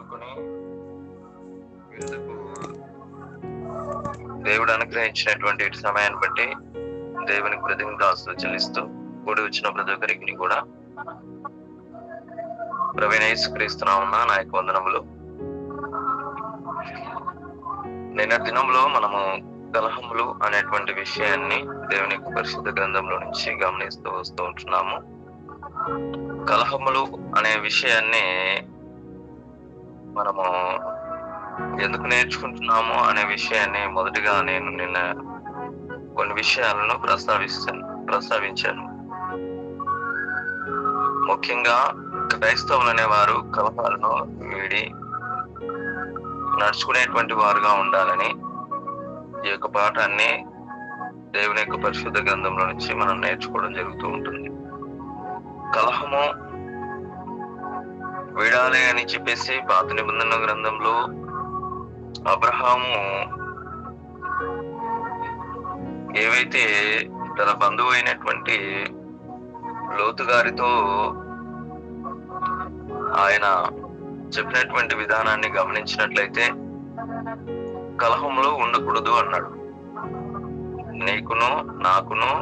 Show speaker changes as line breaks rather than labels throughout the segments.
పాల్గొని విందుకు దేవుడు అనుగ్రహించినటువంటి సమయాన్ని బట్టి దేవునికి కృతజ్ఞతాస్తులు చెల్లిస్తూ కూడి వచ్చిన ప్రతి ఒక్కరికి కూడా ప్రభువైన యేసుక్రీస్తు నామమున నా యొక్క వందనములు. నిన్న దినంలో మనము కలహములు అనేటువంటి విషయాన్ని దేవుని యొక్క పరిశుద్ధ గ్రంథంలో నుంచి గమనిస్తూ వస్తూ ఉంటున్నాము. కలహములు అనే విషయాన్ని మనము ఎందుకు నేర్చుకుంటున్నాము అనే విషయాన్ని మొదటిగా నేను నిన్న కొన్ని విషయాలను ప్రస్తావించాను. ముఖ్యంగా క్రైస్తవులు అనేవారు కలహాలను వీడి నడుచుకునేటువంటి వారుగా ఉండాలని ఈ యొక్క పాఠాన్ని దేవుని యొక్క పరిశుద్ధ గ్రంథంలో నుంచి మనం నేర్చుకోవడం జరుగుతూ ఉంటుంది. కలహము వీడాలి అని చెప్పేసి పాత నిబంధన గ్రంథంలో అబ్రహాము ఏవైతే తన బంధువు అయినటువంటి లోతు గారితో ఆయన చెప్పినటువంటి విధానాన్ని గమనించినట్లయితే కలహంలో ఉండకూడదు అన్నాడు. నీకును నాకును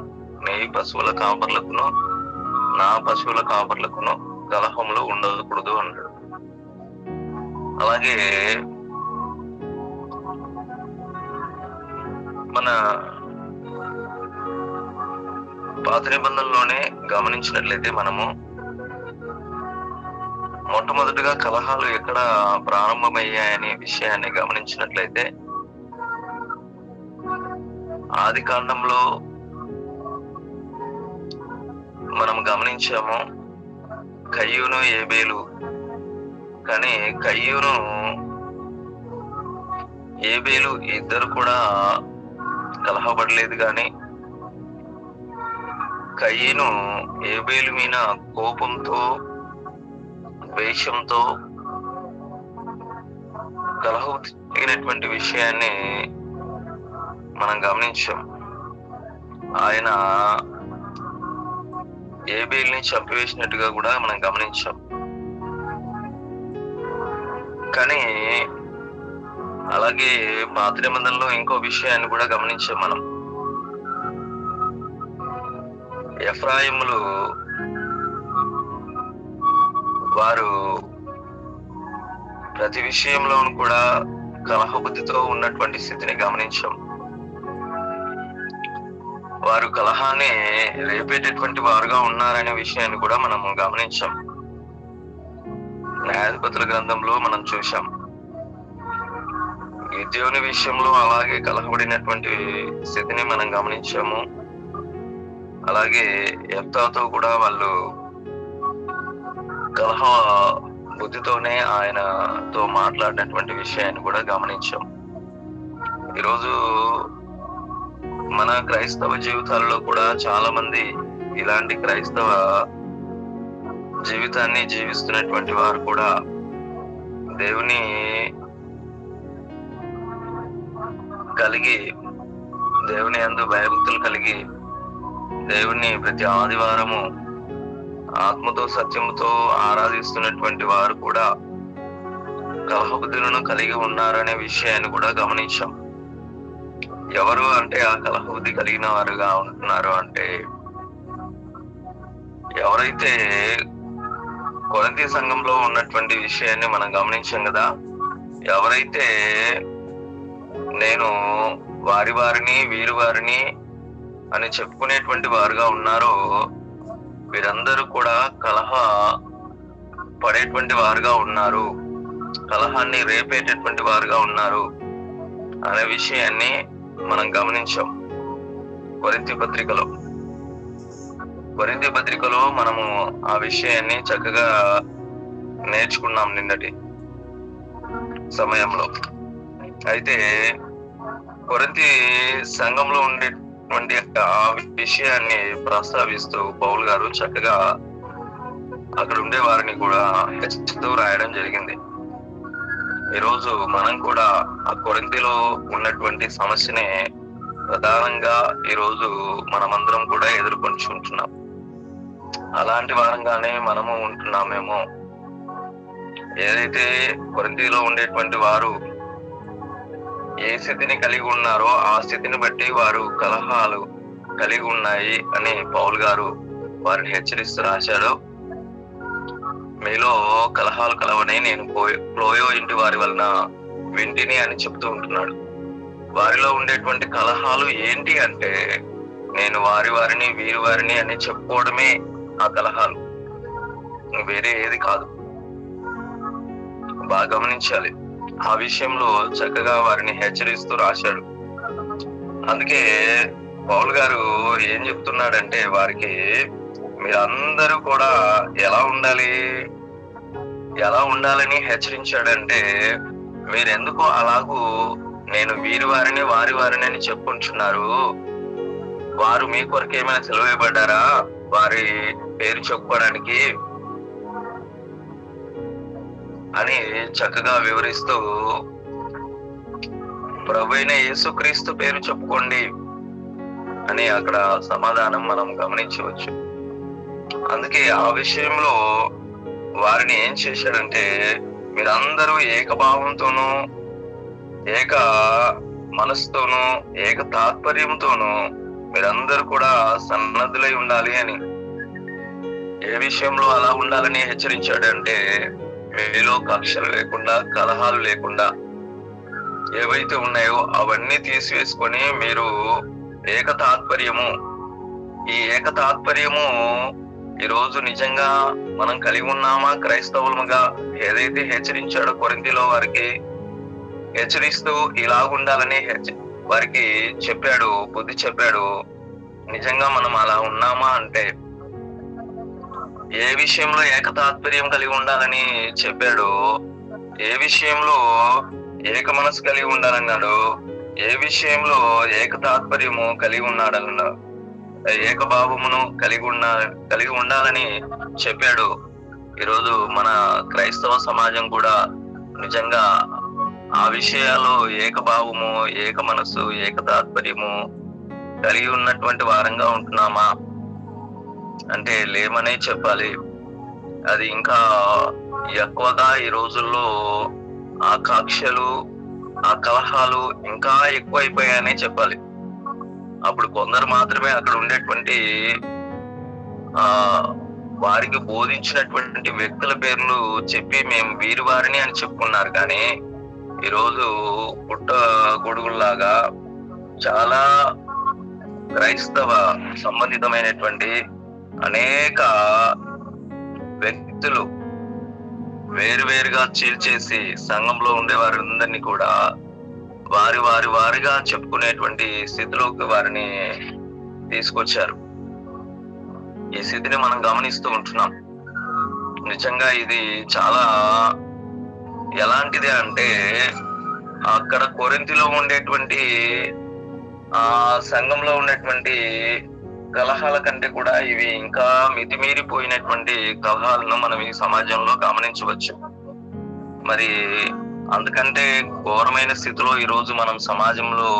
నీ పశువుల కాపర్లకును నా పశువుల కాపర్లకును కలహంలో ఉండకూడదు అన్నాడు. అలాగే మన పాత నిబంధనలోనే గమనించినట్లయితే మనము మొట్టమొదటిగా కలహాలు ఎక్కడ ప్రారంభమయ్యాయనే విషయాన్ని గమనించినట్లయితే ఆది కాండంలో మనం గమనించాము కయ్యూను ఏబేలు. కానీ కయ్యూను ఏబేలు ఇద్దరు కూడా కలహపడలేదు. కానీ కయ్యూను ఏబేలు మీద కోపంతో ద్వేషంతో కలహం తగినటువంటి విషయాన్ని మనం గమనించాం. ఆయన ఏబేల్ని చంపివేసినట్టుగా కూడా మనం గమనించాం. కానీ అలాగే పాత నిబంధనలో ఇంకో విషయాన్ని కూడా గమనించాం మనం. ఎఫ్రాయిములు వారు ప్రతి విషయంలోనూ కూడా కలహబుద్ధితో ఉన్నటువంటి స్థితిని గమనించాం. వారు కలహాన్ని రేపేటటువంటి వారుగా ఉన్నారనే విషయాన్ని కూడా మనము గమనించాం. న్యాయాధిపతుల గ్రంథంలో మనం చూసాం. గిద్యోని విషయంలో అలాగే కలహపడినటువంటి స్థితిని మనం గమనించాము. అలాగే యెఫ్తాతో కూడా వాళ్ళు కలహ బుద్ధితోనే ఆయనతో మాట్లాడినటువంటి విషయాన్ని కూడా గమనించాం. ఈరోజు మన క్రైస్తవ జీవితాల్లో కూడా చాలా మంది ఇలాంటి క్రైస్తవ జీవితాన్ని జీవిస్తున్నటువంటి వారు కూడా దేవుని కలిగి, దేవుని యందు భయభక్తులు కలిగి, దేవుని ప్రతి ఆదివారము ఆత్మతో సత్యముతో ఆరాధిస్తున్నటువంటి వారు కూడా కలహబుద్ధులను కలిగి ఉన్నారనే విషయాన్ని కూడా గమనించాం. ఎవరు అంటే ఆ కలహబుద్ధి కలిగిన వారుగా ఉంటున్నారు అంటే ఎవరైతే కొరింథీ సంఘంలో ఉన్నటువంటి విషయాన్ని మనం గమనించాం కదా. ఎవరైతే నేను వారిని వీరి వారిని అని చెప్పుకునేటువంటి వారుగా ఉన్నారో వీరందరూ కూడా కలహ పడేటువంటి వారుగా ఉన్నారు, కలహాన్ని రేపేటటువంటి వారుగా ఉన్నారు అనే విషయాన్ని మనం గమనించాం. కొరింథీ పత్రికలో మనము ఆ విషయాన్ని చక్కగా నేర్చుకున్నాం నిన్నటి సమయంలో. అయితే కొరింథీ సంఘంలో ఉండేటువంటి ఆ విషయాన్ని ప్రస్తావిస్తూ పౌలు గారు చక్కగా అక్కడ ఉండే వారిని కూడా హెచ్చరిస్తూ రాయడం జరిగింది. ఈరోజు మనం కూడా ఆ కొరింథీలో ఉన్నటువంటి సమస్యనే ప్రధానంగా ఈరోజు మనమందరం కూడా ఎదుర్కొంటున్నాం. అలాంటి వారంగానే మనము ఉంటున్నామేమో. ఏదైతే కొరింథీలో ఉండేటువంటి వారు ఏ స్థితిని కలిగి ఉన్నారో ఆ స్థితిని బట్టి వారు కలహాలు కలిగి ఉన్నాయి అని పౌలు గారు వారిని హెచ్చరిస్తూ రాశాడు. మీలో కలహాలు కలవని నేను క్లోయో ఇంటి వారి వలన వింటిని అని చెప్తూ ఉంటున్నాడు. వారిలో ఉండేటువంటి కలహాలు ఏంటి అంటే, నేను వారిని వీరి వారిని అని చెప్పుకోవడమే ఆ కలహాలు, వేరే ఏది కాదు. బాగా గమనించాలి. ఆ విషయంలో చక్కగా వారిని హెచ్చరిస్తూ రాశాడు. అందుకే పౌలు గారు ఏం చెప్తున్నాడంటే వారికి, మీరందరూ కూడా ఎలా ఉండాలని హెచ్చరించాడంటే, మీరెందుకు అలాగూ నేను వీరి వారిని వారి వారిని అని చెప్పుకుంటున్నారు? వారు మీ కొరకు ఏమైనా సెలవేయబడ్డారా వారి పేరు చెప్పుకోవడానికి అని చక్కగా వివరిస్తూ, ప్రభువైన యేసుక్రీస్తు పేరు చెప్పుకోండి అని అక్కడ సమాధానం మనం గమనించవచ్చు. అందుకే ఆ విషయంలో వారిని ఏం చేశాడంటే, మీరందరూ ఏకభావంతోనూ ఏక మనసుతోనూ ఏక తాత్పర్యంతోనూ మీరందరూ కూడా సన్నద్ధులై ఉండాలి అని. ఏ విషయంలో అలా ఉండాలని హెచ్చరించాడంటే, మీలో కక్షలు లేకుండా కలహాలు లేకుండా ఏవైతే ఉన్నాయో అవన్నీ తీసివేసుకొని మీరు ఏకతాత్పర్యము, ఈ ఏకతాత్పర్యము ఈరోజు నిజంగా మనం కలిగి ఉన్నామా క్రైస్తవులుగా? ఏదైతే హెచ్చరించాడో కొరింథీలో వారికి హెచ్చరిస్తూ ఇలాగుండాలని వారికి చెప్పాడు, బుద్ధి చెప్పాడు. నిజంగా మనం అలా ఉన్నామా అంటే, ఏ విషయంలో ఏకతాత్పర్యం కలిగి ఉండాలని చెప్పాడు, ఏ విషయంలో ఏక మనసు కలిగి ఉండాలన్నాడు, ఏ విషయంలో ఏకతాత్పర్యము కలిగి ఉన్నాడన్నాడు, ఏకభావమును కలిగి ఉండాలని చెప్పాడు. ఈరోజు మన క్రైస్తవ సమాజం కూడా నిజంగా ఆ విషయాల్లో ఏకభావము, ఏక మనసు, ఏకతాత్పర్యము కలిగి ఉన్నటువంటి వారంగా ఉంటున్నామా అంటే లేమనే చెప్పాలి. అది ఇంకా ఎక్కువగా ఈ రోజుల్లో ఆ కక్షలు, ఆ కలహాలు ఇంకా ఎక్కువైపోయాయనే చెప్పాలి. అప్పుడు కొందరు మాత్రమే అక్కడ ఉండేటువంటి వారికి బోధించినటువంటి వ్యక్తుల పేర్లు చెప్పి మేము వీరి వారిని అని చెప్పుకున్నారు. కానీ ఈరోజు పుట్ట గొడుగుల్లాగా చాలా క్రైస్తవ సంబంధితమైనటువంటి అనేక వ్యక్తులు వేరువేరుగా చీల్చేసి సంఘంలో ఉండే వారందరినీ కూడా వారిగా చెప్పుకునేటువంటి స్థితిలోకి వారిని తీసుకొచ్చారు. ఈ స్థితిని మనం గమనిస్తూ ఉంటున్నాం. నిజంగా ఇది చాలా ఎలాంటిది అంటే, అక్కడ కొరింథీలో ఉండేటువంటి ఆ సంఘంలో ఉన్నటువంటి కలహాల కంటే కూడా ఇవి ఇంకా మితిమీరిపోయినటువంటి కలహాలను మనం ఈ సమాజంలో గమనించవచ్చు. మరి అందుకంటే ఘోరమైన స్థితిలో ఈ రోజు మనం సమాజంలో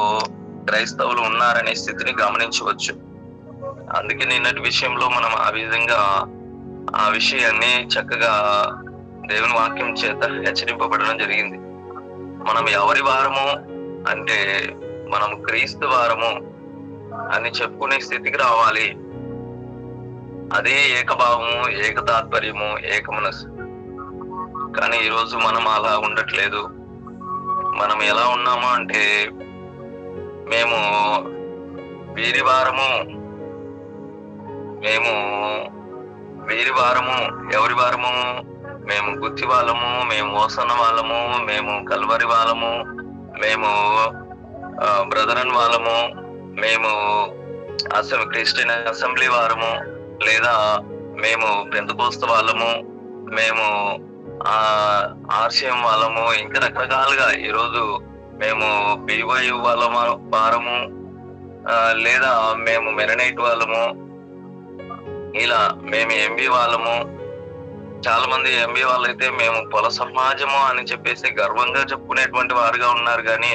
క్రైస్తవులు ఉన్నారనే స్థితిని గమనించవచ్చు. అందుకే నిన్నటి విషయంలో మనం ఆ విధంగా ఆ విషయాన్ని చక్కగా దేవుని వాక్యం చేత హెచ్చరింపబడడం జరిగింది. మనం ఎవరి వారము అంటే, మనం క్రీస్తు వారము అని చెప్పుకునే స్థితికి రావాలి. అదే ఏకభావము, ఏక తాత్పర్యము, ఏక మనసు. కానీ ఈరోజు మనం అలా ఉండట్లేదు. మనం ఎలా ఉన్నాము అంటే, మేము వీరి వారము, ఎవరి వారము? మేము గుత్తి వాళ్ళము, మేము ఓసన్న వాళ్ళము, మేము కల్వరి వాళ్ళము, మేము బ్రదరన్ వాళ్ళము, మేము క్రిస్టియన్ అసెంబ్లీ వారము, లేదా మేము పెంతెకోస్తు వాళ్ళము, మేము ఆర్సిఎం వాళ్ళము, ఇంకా రకరకాలుగా ఈరోజు మేము BYU వాళ్ళ వారము, లేదా మేము మెరనైట్ వాళ్ళము, ఇలా మేము MB వాళ్ళము. చాలా మంది MB వాళ్ళైతే మేము పొల సమాజము అని చెప్పేసి గర్వంగా చెప్పుకునేటువంటి వారుగా ఉన్నారు. కానీ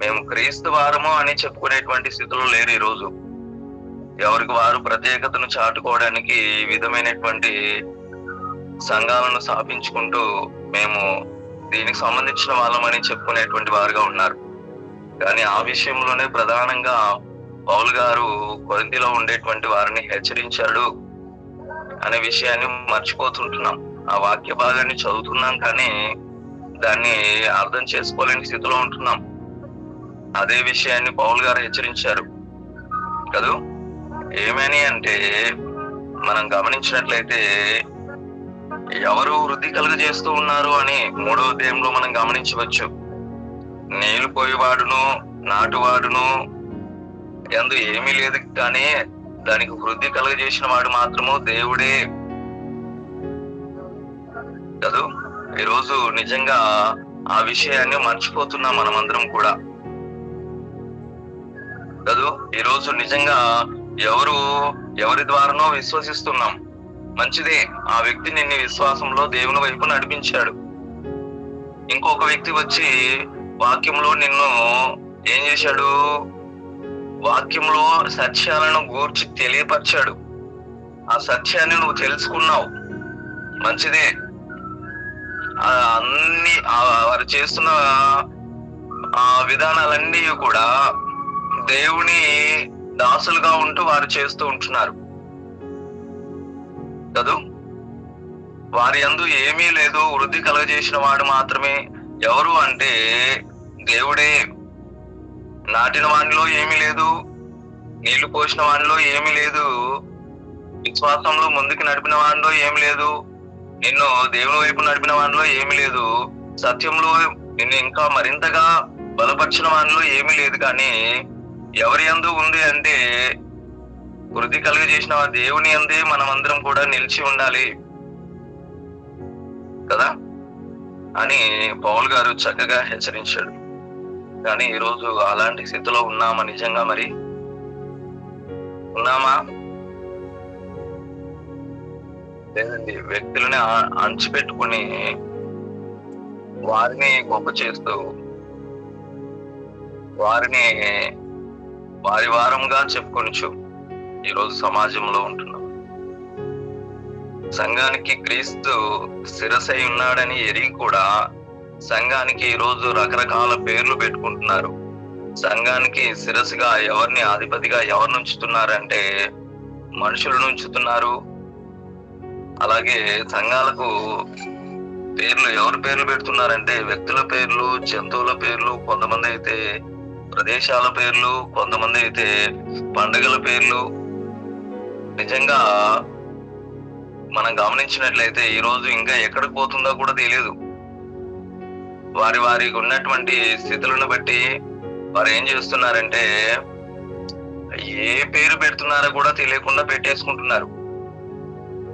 మేము క్రీస్తు వారము అని చెప్పుకునేటువంటి స్థితిలో లేరు. ఈరోజు ఎవరికి వారు ప్రత్యేకతను చాటుకోవడానికి ఈ విధమైనటువంటి సంఘాలను స్థాపించుకుంటూ మేము దీనికి సంబంధించిన వాళ్ళమని చెప్పుకునేటువంటి వారుగా ఉన్నారు. కానీ ఆ విషయంలోనే ప్రధానంగా పౌలు గారు కొరింథీలో ఉండేటువంటి వారిని హెచ్చరించాడు అనే విషయాన్ని మర్చిపోతుంటున్నాం. ఆ వాక్య భాగాన్ని చదువుతున్నాం కానీ దాన్ని అర్థం చేసుకోలేని స్థితిలో ఉంటున్నాం. అదే విషయాన్ని పౌలు గారు హెచ్చరించారు కదూ. ఏమని అంటే మనం గమనించినట్లయితే ఎవరు వృద్ధి కలుగజేస్తూ ఉన్నారు అని 3వ అధ్యాయంలో మనం గమనించవచ్చు. నీళ్లు పోయేవాడును నాటువాడును యందు ఏమీ లేదు, కానీ దానికి వృద్ధి కలుగజేసిన వాడు మాత్రము దేవుడే కదూ. ఈరోజు నిజంగా ఆ విషయాన్ని మర్చిపోతున్నాం మనమందరం కూడా కదూ. ఈరోజు నిజంగా ఎవరి ద్వారానో విశ్వసిస్తున్నాం. మంచిదే, ఆ వ్యక్తి నిన్ను విశ్వాసంలో దేవుని వైపు నడిపించాడు. ఇంకొక వ్యక్తి వచ్చి వాక్యంలో నిన్ను ఏం చేశాడు? వాక్యంలో సత్యాలను గూర్చి తెలియపరిచాడు. ఆ సత్యాన్ని నువ్వు తెలుసుకున్నావు, మంచిదే. అన్ని వారు చేస్తున్న ఆ విధానాలన్నీ కూడా దేవుని దాసులుగా ఉంటూ వారు చేస్తూ ఉంటున్నారు కదూ. వారి యందు ఏమీ లేదు, వృద్ధి కలుగజేసిన వాడు మాత్రమే. ఎవరు అంటే దేవుడే. నాటిన వాడిలో ఏమీ లేదు, నీళ్లు పోసిన వాడిలో ఏమీ లేదు, విశ్వాసంలో ముందుకు నడిపిన వాడిలో ఏమి లేదు, నిన్ను దేవుని వైపు నడిపిన వాడిలో ఏమీ లేదు, సత్యంలో నిన్ను ఇంకా మరింతగా బలపరిచిన వాడిలో ఏమీ లేదు. కానీ ఎవరి యందు ఉంది అంటే వృద్ధి కలుగజేసిన దేవుని యందే మనమందరం కూడా నిలిచి ఉండాలి కదా అని పౌలు గారు చక్కగా హెచ్చరించాడు. కానీ ఈరోజు అలాంటి స్థితిలో ఉన్నామా? నిజంగా మరి ఉన్నామా? లేదండి. వ్యక్తులని అణచిపెట్టుకుని వారిని గొప్ప చేస్తూ వారిని వారి వారంగా చెప్పుకొనిచు ఈరోజు సమాజంలో ఉంటున్నాం. సంఘానికి క్రీస్తు శిరసై ఉన్నాడని ఎరిగి కూడా సంఘానికి ఈరోజు రకరకాల పేర్లు పెట్టుకుంటున్నారు. సంఘానికి శిరస్సుగా ఎవరిని అధిపతిగా ఎవరిని ఉంచుతున్నారంటే మనుషులను ఉంచుతున్నారు. అలాగే సంఘాలకు పేర్లు ఎవరి పేర్లు పెడుతున్నారంటే వ్యక్తుల పేర్లు, జంతువుల పేర్లు, కొంతమంది అయితే ప్రదేశాల పేర్లు, కొంతమంది అయితే పండుగల పేర్లు. నిజంగా మనం గమనించినట్లయితే ఈరోజు ఇంకా ఎక్కడికి పోతుందో కూడా తెలియదు. వారికి ఉన్నటువంటి స్థితులను బట్టి వారు ఏం చేస్తున్నారంటే ఏ పేరు పెడుతున్నారో కూడా తెలియకుండా పెట్టేసుకుంటున్నారు.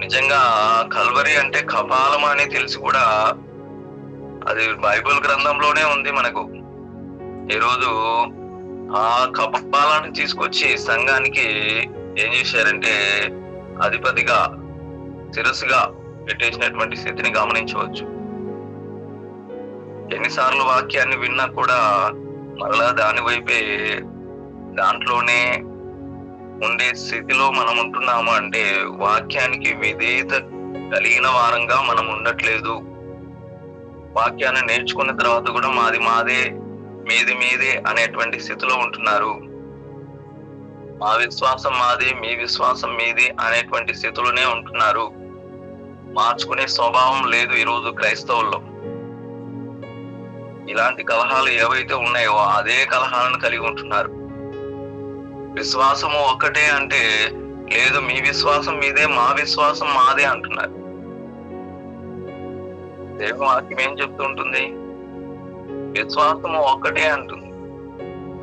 నిజంగా కల్వరి అంటే కపాలం అని తెలిసి కూడా అది బైబిల్ గ్రంథంలోనే ఉంది మనకు. ఈరోజు ఆ కపాలాన్ని తీసుకొచ్చి సంఘానికి ఏం చేశారంటే అధిపతిగా శిరస్సుగా పెట్టేసినటువంటి స్థితిని గమనించవచ్చు. ఎన్నిసార్లు వాక్యాన్ని విన్నా కూడా మరలా దాని వైపే దాంట్లోనే ఉండే స్థితిలో మనం ఉంటున్నాము అంటే వాక్యానికి విధేయత కలిగిన వారంగా మనం ఉండట్లేదు. వాక్యాన్ని నేర్చుకున్న తర్వాత కూడా మాది మాదే, మీది మీదే అనేటువంటి స్థితిలో ఉంటున్నారు. మా విశ్వాసం మాది, మీ విశ్వాసం మీది అనేటువంటి స్థితిలోనే ఉంటున్నారు. మార్చుకునే స్వభావం లేదు ఈరోజు క్రైస్తవుల్లో. ఇలాంటి కలహాలు ఏవైతే ఉన్నాయో అదే కలహాలను కలిగి ఉంటున్నారు. విశ్వాసము ఒక్కటే అంటే లేదు, మీ విశ్వాసం మీదే, మా విశ్వాసం మాదే అంటున్నారు. దేవుని వాక్యం ఏం చెప్తూ ఉంటుంది? విశ్వాసము ఒక్కటే అంటుంది.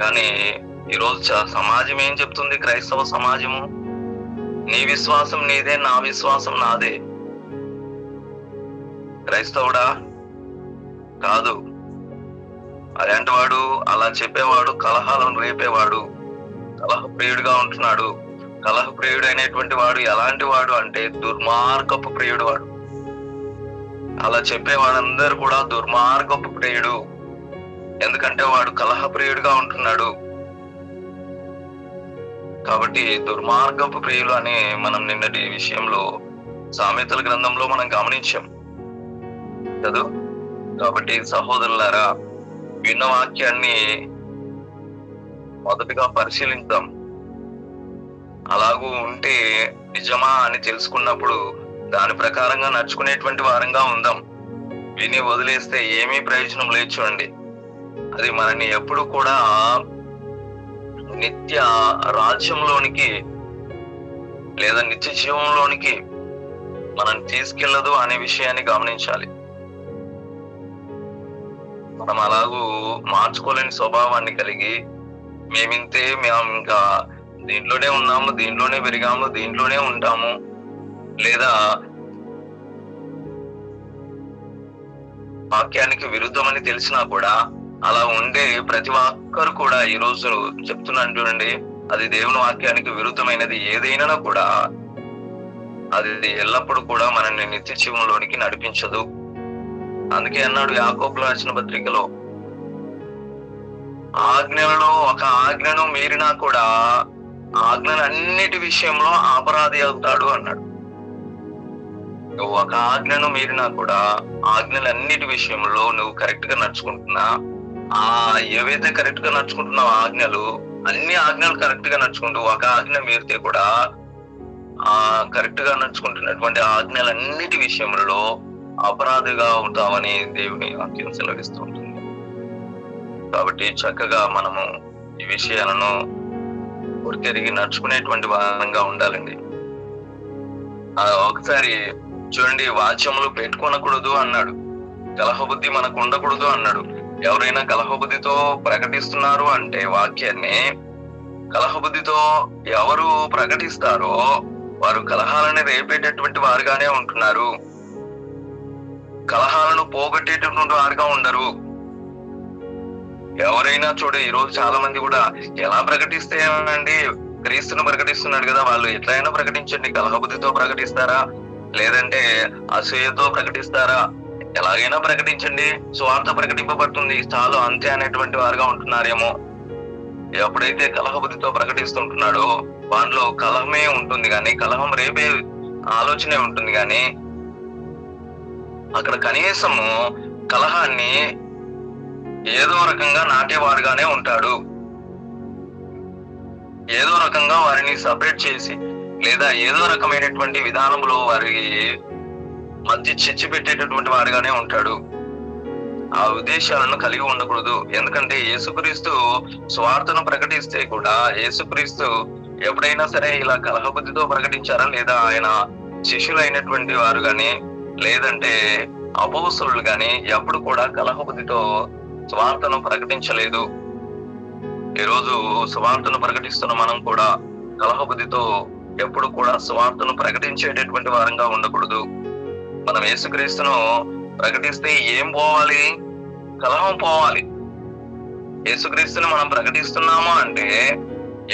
కానీ ఈరోజు సమాజం ఏం చెప్తుంది? క్రైస్తవ సమాజము నీ విశ్వాసం నీదే, నా విశ్వాసం నాదే. క్రైస్తవుడా? కాదు. అలాంటి వాడు, అలా చెప్పేవాడు కలహాలను రేపేవాడు, కలహప్రియుడిగా ఉంటున్నాడు. కలహప్రియుడు అనేటువంటి వాడు ఎలాంటి వాడు అంటే దుర్మార్గపు ప్రియుడు వాడు. అలా చెప్పేవాడందరూ కూడా దుర్మార్గపు ప్రియుడు. ఎందుకంటే వాడు కలహప్రియుడిగా ఉంటున్నాడు. కాబట్టి దుర్మార్గపు ప్రియులు అని మనం నిన్నటి విషయంలో సామెతల గ్రంథంలో మనం గమనించాం కదా. కాబట్టి సహోదరులారా, విన్న వాక్యాన్ని మొదటగా పరిశీలిద్దాం. అలాగూ ఉంటే నిజమా అని తెలుసుకున్నప్పుడు దాని ప్రకారంగా నడుచుకునేటువంటి వారంగా ఉందాం. విని వదిలేస్తే ఏమీ ప్రయోజనం లేదు. చూడండి, అది మనల్ని ఎప్పుడు కూడా నిత్య రాజ్యంలోనికి లేదా నిత్య జీవంలోనికి మనం తీసుకెళ్లదు అనే విషయాన్ని గమనించాలి. మనం అలాగూ మార్చుకోలేని స్వభావాన్ని కలిగి మేము ఇంకా దీంట్లోనే ఉన్నాము, దీంట్లోనే పెరిగాము, దీంట్లోనే ఉంటాము, లేదా వాక్యానికి విరుద్ధమని తెలిసినా కూడా అలా ఉండే ప్రతి ఒక్కరు కూడా ఈ రోజు చెప్తున్నాను చూడండి, అది దేవుని వాక్యానికి విరుద్ధమైనది ఏదైనా కూడా అది ఎల్లప్పుడూ కూడా మనల్ని నిత్య జీవంలోనికి నడిపించదు. అందుకే అన్నాడు యాకోబు రాసిన పత్రికలో, ఆజ్ఞలలో ఒక ఆజ్ఞను మీరినా కూడా ఆజ్ఞలన్నిటి విషయంలో అపరాధి అవుతాడు అన్నాడు. నువ్వు ఒక ఆజ్ఞను మీరినా కూడా ఆజ్ఞలన్నిటి విషయంలో నువ్వు కరెక్ట్ గా నడుచుకుంటున్నా, ఏవైతే కరెక్ట్ గా నడుచుకుంటున్నావు అన్ని ఆజ్ఞలు కరెక్ట్ గా నడుచుకుంటూ ఒక ఆజ్ఞ మీరితే కూడా కరెక్ట్ గా నడుచుకుంటున్నటువంటి ఆజ్ఞలన్నిటి విషయంలో అపరాధిగా ఉంటావని దేవుని వాక్యం సెలవిస్తూ ఉంటుంది. కాబట్టి చక్కగా మనము ఈ విషయాలను గుర్తెరిగి నడుచుకునేటువంటి వారంగా ఉండాలండి. ఒకసారి చూడండి, వాచ్యములు పెట్టుకోనకూడదు అన్నాడు, కలహబుద్ధి మనకు ఉండకూడదు అన్నాడు. ఎవరైనా కలహబుద్ధితో ప్రకటిస్తున్నారు అంటే వాక్యాన్ని, కలహబుద్ధితో ఎవరు ప్రకటిస్తారో వారు కలహాలని రేపేటటువంటి వారుగానే ఉంటున్నారు, కలహాలను పోగొట్టేటటువంటి వారుగా ఉండరు. ఎవరైనా చూడు, ఈ రోజు చాలా మంది కూడా ఎలా ప్రకటిస్తే అండి, క్రీస్తును ప్రకటిస్తున్నాడు కదా, వాళ్ళు ఎట్లయినా ప్రకటించండి, కలహబుద్ధితో ప్రకటిస్తారా లేదంటే అసూయతో ప్రకటిస్తారా, ఎలాగైనా ప్రకటించండి, స్వార్థ ప్రకటింపబడుతుంది చాలు అంతే అనేటువంటి వారుగా ఉంటున్నారేమో. ఎప్పుడైతే కలహబుద్ధితో ప్రకటిస్తుంటున్నాడో వాటిలో కలహమే ఉంటుంది కానీ, కలహం రేపే ఆలోచనే ఉంటుంది కానీ, అక్కడ కనీసము కలహాన్ని ఏదో రకంగా నాటేవారుగానే ఉంటాడు. ఏదో రకంగా వారిని సపరేట్ చేసి లేదా ఏదో రకమైనటువంటి విధానంలో వారి మధ్య చర్చ పెట్టేటటువంటి వారుగానే ఉంటాడు. ఆ ఉద్దేశాలను కలిగి ఉండకూడదు. ఎందుకంటే యేసుక్రీస్తు స్వార్థను ప్రకటిస్తే కూడా, యేసుక్రీస్తు ఎప్పుడైనా సరే ఇలా కలహబుద్ధితో ప్రకటించారా, లేదా ఆయన శిష్యులైనటువంటి వారు గాని లేదంటే అపోస్తలులు గాని ఎప్పుడు కూడా కలహబుద్ధితో స్వార్థను ప్రకటించలేదు. ఈరోజు స్వార్థను ప్రకటిస్తున్న మనం కూడా కలహబుద్ధితో ఎప్పుడు కూడా స్వార్థను ప్రకటించేటటువంటి వారంగా ఉండకూడదు. మనం యేసుక్రీస్తును ప్రకటిస్తే ఏం పోవాలి? కలహం పోవాలి. యేసుక్రీస్తుని మనం ప్రకటిస్తున్నాము అంటే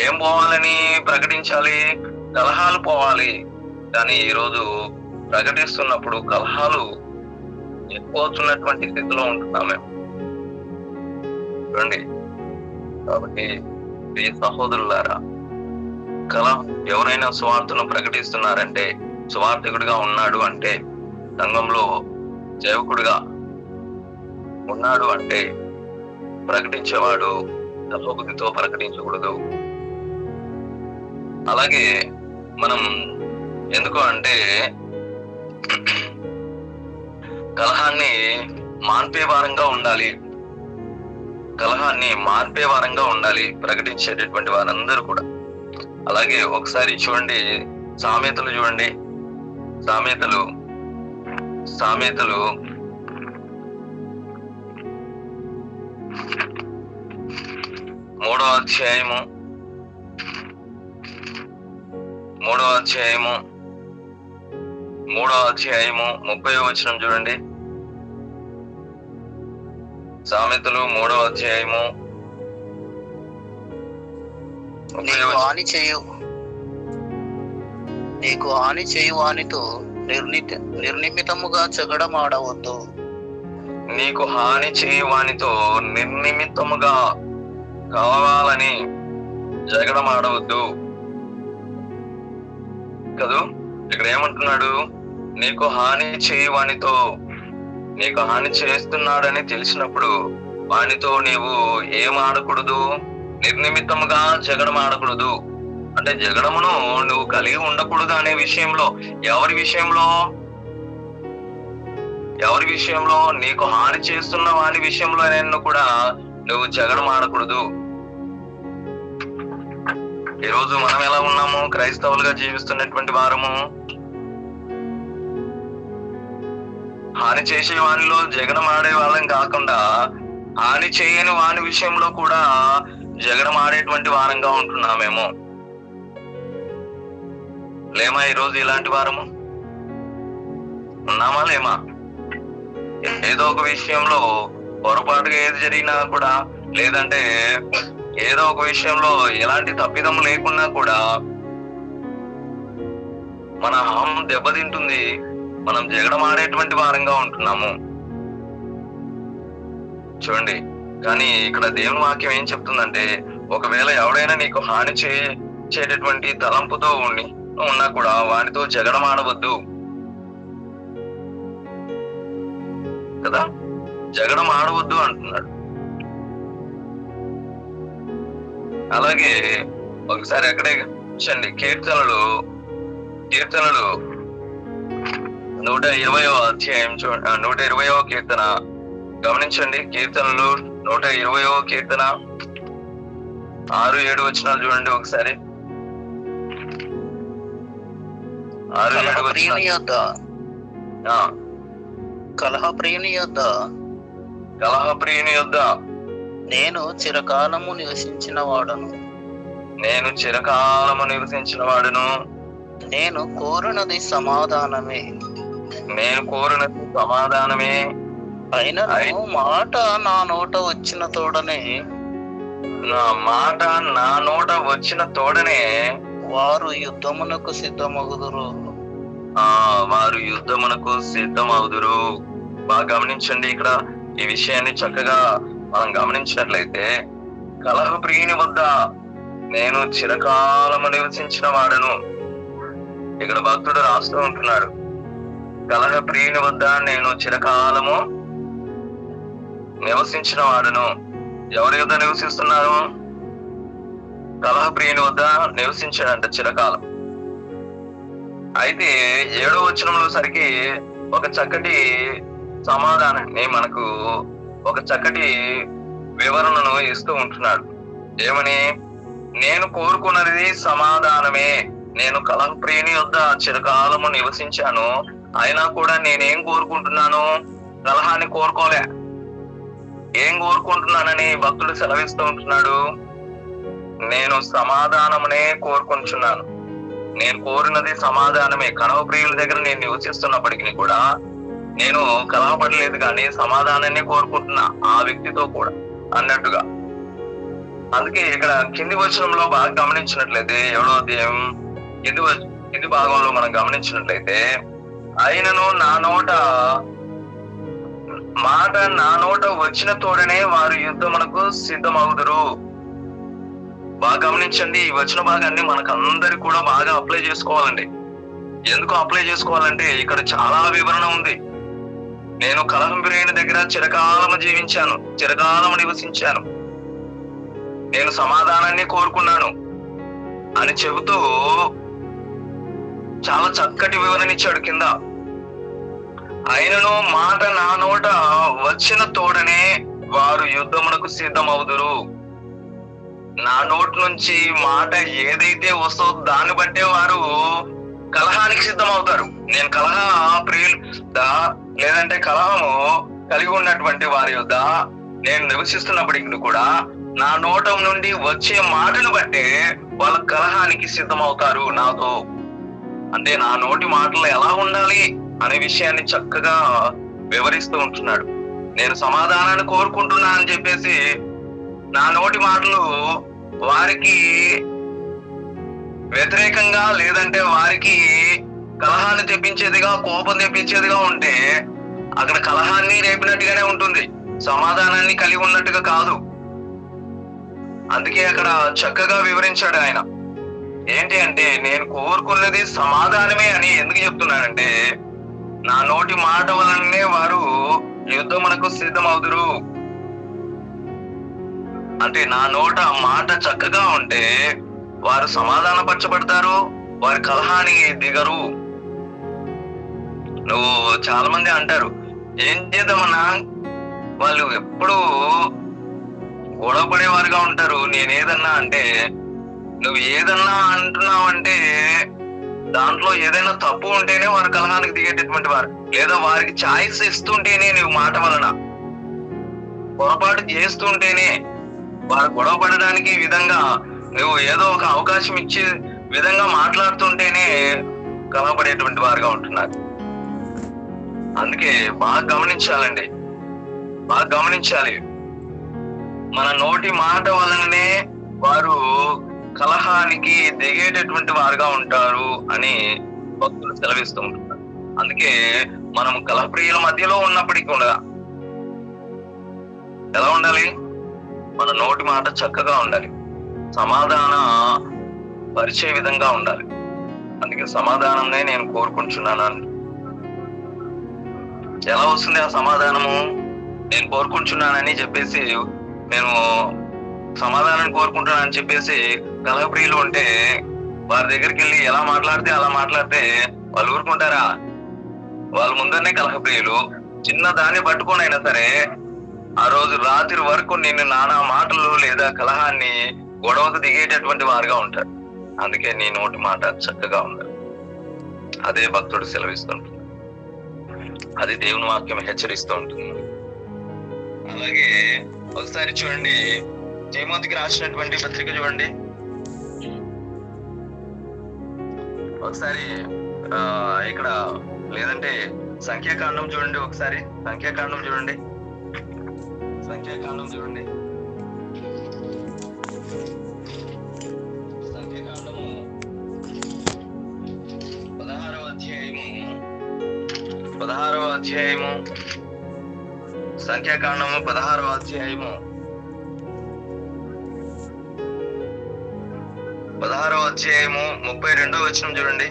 ఏం పోవాలని ప్రకటించాలి? కలహాలు పోవాలి. కానీ ఈరోజు ప్రకటిస్తున్నప్పుడు కలహాలు ఎక్కువ అవుతున్నటువంటి స్థితిలో ఉంటున్నాం మేము. చూడండి, కాబట్టి ఈ సహోదరులారా, కలహం ఎవరైనా స్వార్థను ప్రకటిస్తున్నారంటే, స్వార్థకుడిగా ఉన్నాడు అంటే, సంఘంలో సేవకుడిగా ఉన్నాడు అంటే ప్రకటించేవాడు కలహబుద్ధితో ప్రకటించకూడదు. అలాగే మనం ఎందుకు అంటే కలహాన్ని మాన్పే వారంగా ఉండాలి. కలహాన్ని మాన్పే వారంగా ఉండాలి ప్రకటించేటటువంటి వారందరూ కూడా. అలాగే ఒకసారి చూడండి, సామెతలు చూడండి, సామెతలు 3వ అధ్యాయము 30వ వచనం చూడండి. సామెతలు 3వ అధ్యాయము
నీకు హాని చేయు వానితో నిర్నిమితముగా జగడమాడవద్దు.
నీకు హాని చేయు వానితో నిర్నిమిత్తముగా కావాలని జగడమాడవద్దు కదూ. ఇక్కడ ఏమంటున్నాడు? నీకు హాని చేయవానితో, నీకు హాని చేస్తున్నాడని తెలిసినప్పుడు వానితో నీవు ఏం ఆడకూడదు? నిర్నిమిత్తముగా జగడం ఆడకూడదు. అంటే జగడమును నువ్వు కలిగి ఉండకూడదు అనే విషయంలో, ఎవరి విషయంలో? ఎవరి విషయంలో? నీకు హాని చేస్తున్న వాని విషయంలో నేను కూడా నువ్వు జగడం ఆడకూడదు. ఈరోజు మనం ఎలా ఉన్నాము? క్రైస్తవులుగా జీవిస్తున్నటువంటి వారము హాని చేసే వానిలో జగడం ఆడే వాళ్ళం కాకుండా హాని చేయని వాని విషయంలో కూడా జగడం ఆడేటువంటి వారంగా ఉంటున్నామేమో. లేమా ఈరోజు ఇలాంటి వారము? ఉన్నామా లేమా? ఏదో ఒక విషయంలో పొరపాటుగా ఏది జరిగినా కూడా, లేదంటే ఏదో ఒక విషయంలో ఎలాంటి తప్పిదం లేకున్నా కూడా మన అహం దెబ్బతింటుంది. మనం జగడం ఆడేటువంటి వారంగా ఉంటున్నాము. చూడండి, కానీ ఇక్కడ దేవుని వాక్యం ఏం చెప్తుందంటే, ఒకవేళ ఎవడైనా నీకు హాని చేసేటటువంటి తలంపుతో ఉన్నా కూడా వానితో జగడం ఆడవద్దు కదా. జగడం ఆడవద్దు అంటున్నాడు. అలాగే ఒకసారి అక్కడే చూడండి, కీర్తనలు 120వ అధ్యాయం 120వ కీర్తన గమనించండి. కీర్తనలు 120వ కీర్తన 6-7 వచనాలు చూడండి ఒకసారి. 6-7 వచనాలు.
కలహప్రియుని యొద్ద నేను చిరకాలము నివసించిన వాడును. నేను కోరునది సమాధానమే. అయినను మాట నా నోట వచ్చిన తోడనే వారు యుద్ధమునకు సిద్ధమగుదురు. బాగా గమనించండి. ఇక్కడ ఈ విషయాన్ని చక్కగా మనం గమనించినట్లయితే, కలహప్రియుని వద్ద నేను చిరకాలము నివసించిన వాడను. ఇక్కడ భక్తుడు రాస్తూ ఉంటున్నాడు, కలహప్రియుని వద్ద నేను చిరకాలము నివసించిన వాడను. ఎవరి వద్ద నివసిస్తున్నారు? కలహప్రియుని వద్ద నివసించాడంట చిరకాలం. అయితే 7వ వచనంలో సరికి ఒక చక్కటి సమాధానాన్ని, మనకు ఒక చక్కటి వివరణను ఇస్తూ ఉంటున్నాడు. ఏమని? నేను కోరుకున్నది సమాధానమే. నేను కలహప్రియుని వద్ద చిరకాలము నివసించాను, అయినా కూడా నేనేం కోరుకుంటున్నాను? కలహాన్ని కోరుకోలే. ఏం కోరుకుంటున్నానని భక్తుడు సెలవిస్తూ ఉంటున్నాడు? నేను సమాధానమునే కోరుకుంటున్నాను. నేను కోరినది సమాధానమే. కలహప్రియుల దగ్గర నేను నివసిస్తున్నప్పటికీ కూడా నేను కలహపడలేదు, కానీ సమాధానాన్ని కోరుకుంటున్నా ఆ వ్యక్తితో కూడా అన్నట్టుగా. అందుకే ఇక్కడ కింది వచనంలో బాగా గమనించినట్లయితే, 7వ అధ్యాయం కింది భాగంలో మనం గమనించినట్లయితే, అయినను మాట నా నోట వచ్చిన తోడనే వారు యుద్ధమునకు సిద్ధమవుదురు. బాగా గమనించండి. ఈ వచన భాగాన్ని మనకు అందరికి కూడా బాగా అప్లై చేసుకోవాలండి. ఎందుకు అప్లై చేసుకోవాలంటే, ఇక్కడ చాలా వివరణ ఉంది. నేను కలహప్రియుని దగ్గర చిరకాలము జీవించాను, చిరకాలము నివసించాను, నేను సమాధానాన్ని కోరుకున్నాను అని చెబుతూ చాలా చక్కటి వివరణ ఇచ్చాడు కింద. అయినను మాట నా నోట వచ్చిన తోడనే వారు యుద్ధమునకు సిద్ధమవుదురు. నా నోటి నుంచి మాట ఏదైతే వస్తుందో దాన్ని బట్టే వారు కలహానికి సిద్ధమవుతారు. నేను ప్రియులు లేదంటే కలహము కలిగి ఉన్నటువంటి వారి యొద్ద నేను నివసిస్తున్నప్పటికీ కూడా నా నోట నుండి వచ్చే మాటను బట్టే వాళ్ళ కలహానికి సిద్ధమవుతారు నాతో. అంటే నా నోటి మాటలు ఎలా ఉండాలి అనే విషయాన్ని చక్కగా వివరిస్తూ ఉంటున్నాడు. నేను సమాధానాన్ని కోరుకుంటున్నా అని చెప్పేసి నా నోటి మాటలు వారికి వ్యతిరేకంగా, లేదంటే వారికి కలహాన్ని తెప్పించేదిగా, కోపం తెప్పించేదిగా ఉంటే అక్కడ కలహాన్ని రేపినట్టుగానే ఉంటుంది, సమాధానాన్ని కలిగి ఉన్నట్టుగా కాదు. అందుకే అక్కడ చక్కగా వివరించాడు ఆయన. ఏంటి అంటే, నేను కోరుకున్నది సమాధానమే అని ఎందుకు చెప్తున్నానంటే, నా నోటి మాట వలననే వారు యుద్ధమునకు సిద్ధమవుదురు. అంటే నా నోట మాట చక్కగా ఉంటే వారు సమాధానపరచబడతారు, వారి కలహానికి దిగరు. నువ్వు చాలా మంది అంటారు, ఏం చేద్దామన్నా, వాళ్ళు ఎప్పుడు గొడవ పడేవారుగా ఉంటారు. నేనేదన్నా అంటే, నువ్వు ఏదన్నా అంటున్నావంటే దాంట్లో ఏదైనా తప్పు ఉంటేనే వారు కలహానికి దిగేటటువంటి వారు, లేదా వారికి ఛాయిస్ ఇస్తుంటేనే నువ్వు మాట వలన పొరపాటు చేస్తుంటేనే వారు గొడవ పడడానికి విధంగా నువ్వు ఏదో ఒక అవకాశం ఇచ్చే విధంగా మాట్లాడుతుంటేనే కలహపడేటువంటి వారుగా ఉంటున్నారు. అందుకే బాగా గమనించాలండి, బాగా గమనించాలి. మన నోటి మాట వలననే వారు కలహానికి దిగేటటువంటి వారుగా ఉంటారు అని భక్తులు సెలవిస్తూ ఉంటున్నారు. అందుకే మనం కలహప్రియుల మధ్యలో ఉన్నప్పటికీ కూడా ఎలా ఉండాలి? మన నోటి మాట చక్కగా ఉండాలి, సమాధాన పరిచే విధంగా ఉండాలి. అందుకే సమాధానంనే నేను కోరుకుంటున్నాను. ఎలా వస్తుంది ఆ సమాధానము? నేను కోరుకుంటున్నానని చెప్పేసి, నేను సమాధానం కోరుకుంటున్నానని చెప్పేసి కలహప్రియులు ఉంటే వారి దగ్గరికి వెళ్ళి ఎలా మాట్లాడితే అలా మాట్లాడితే వాళ్ళు ఊరుకుంటారా? వాళ్ళ ముందరనే కలహప్రియులు. చిన్న దాన్ని పట్టుకొని అయినా సరే ఆ రోజు రాత్రి వరకు నిన్ను నానా మాటలు లేదా కలహాన్ని గొడవకు దిగేటటువంటి వారుగా ఉంటారు. అందుకే నీ నోటి మాట చక్కగా ఉండాలి. అదే భక్తుడు సెలవిస్తుంటుంది, అది దేవుని వాక్యం హెచ్చరిస్తూ ఉంటుంది. అలాగే ఒకసారి చూడండి, తిమోతికి రాసినటువంటి పత్రిక చూడండి. ఒకసారి ఇక్కడ లేదంటే సంఖ్యాకాండం చూడండి. ఒకసారి సంఖ్యాకాండం చూడండి. సంఖ్యాకాండం 16వ అధ్యాయము సంఖ్యాకాండము 16వ అధ్యాయము 32వ వచనం చూడండి.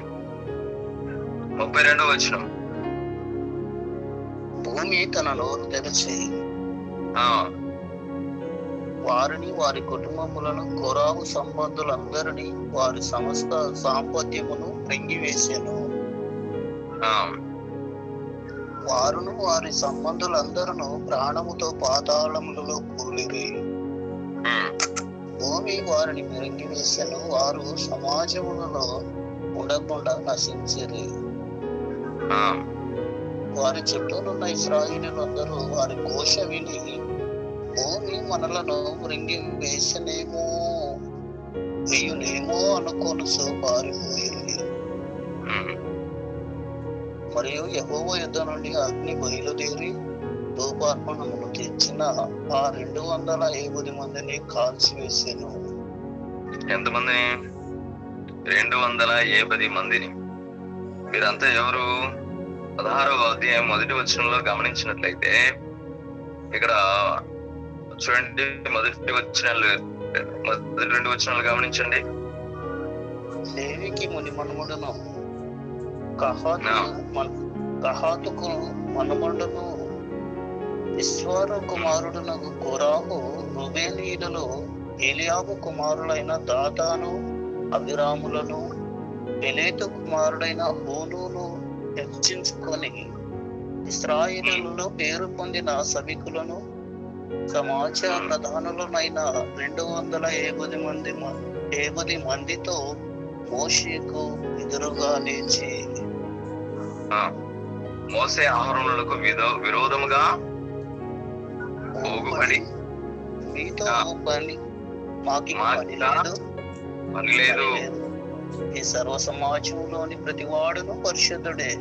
32వ వచనం.
భూమి తన నోరు తెరిచి వారిని, వారి కుటుంబములను, కొరాహు సంబంధులందరినీ, వారి సమస్త సాంపత్యమును మృంగివేసెను. వారును వారి సంబంధులందరూ ప్రాణముతో పాతాళములలో కూలిరి. భూమి వారిని మృంగివేసెను, వారు సమాజములలో ఉండకుండా నశించిరి. వారి చుట్టూనున్న ఇశ్రాయేలీయులందరూ వారి ఘోష విని, భూమి మనలను మృంగి వేయునేమో అనుకొనుచు పారిపోయింది. మరియు యెహోవా యుద్ధ నుండి అగ్ని బయలుదేరి ధూపార్పణమును తెచ్చిన ఆ 250 మందిని కాల్చివేసెను.
ఎంతమందిని? 250 మందిని. వీరంతా ఎవరు? 16వ అధ్యాయం 1వ వచనంలో గమనించినట్లయితే ఇక్కడ చూడండి, మొదటి 2 వచనాలు గమనించండి.
లేవికి ముని మనుమడును, కహాతుకు మనుమడును, ఇశ్వారు కుమారుడునకు కొరాహు, రూబేనీయులలో ఏలియాబు కుమారులైన దాతాను, అభిరాములను, పెలేతు కుమారుడైన హూనును హెచ్చించుకొని ఇశ్రాయేలులో పేరు పొందిన సభికులను, సమాజ ప్రధానులనైన 250 మందితో మోషేకు ఎదురుగా లేచి,
మోసే ఆహారములకు విరోధముగా పోగుబడి,
మీతో పని మాకి
పని లేదు.
ఈ సర్వ సమాజంలోని ప్రతి వాడును పరిశుద్ధుడే,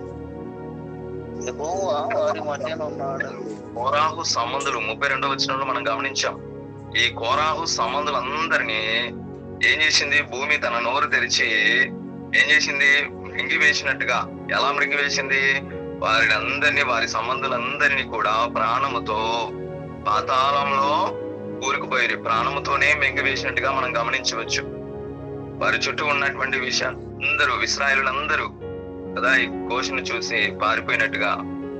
యెహోవా వారి మధ్యన ఉన్నాడు.
కోరాహు సంబంధులు 32వ వచనంలో మనం గమనించాం. ఈ కోరాహు సంబంధులందరినీ ఏం చేసింది? భూమి తన నోరు తెరిచి ఏం చేసింది? మృంగివేసినట్టుగా. ఎలా మృంగివేసింది? వారిని అందరినీ, వారి సంబంధులందరినీ కూడా ప్రాణముతో పాతాళంలో కూరుకుపోయి ప్రాణముతోనే మృంగివేసినట్టుగా మనం గమనించవచ్చు. వారి చుట్టూ ఉన్నటువంటి అందరూ ఇశ్రాయేలులందరూ
కదా ఈ ఘోషను చూసి పారిపోయినట్టుగా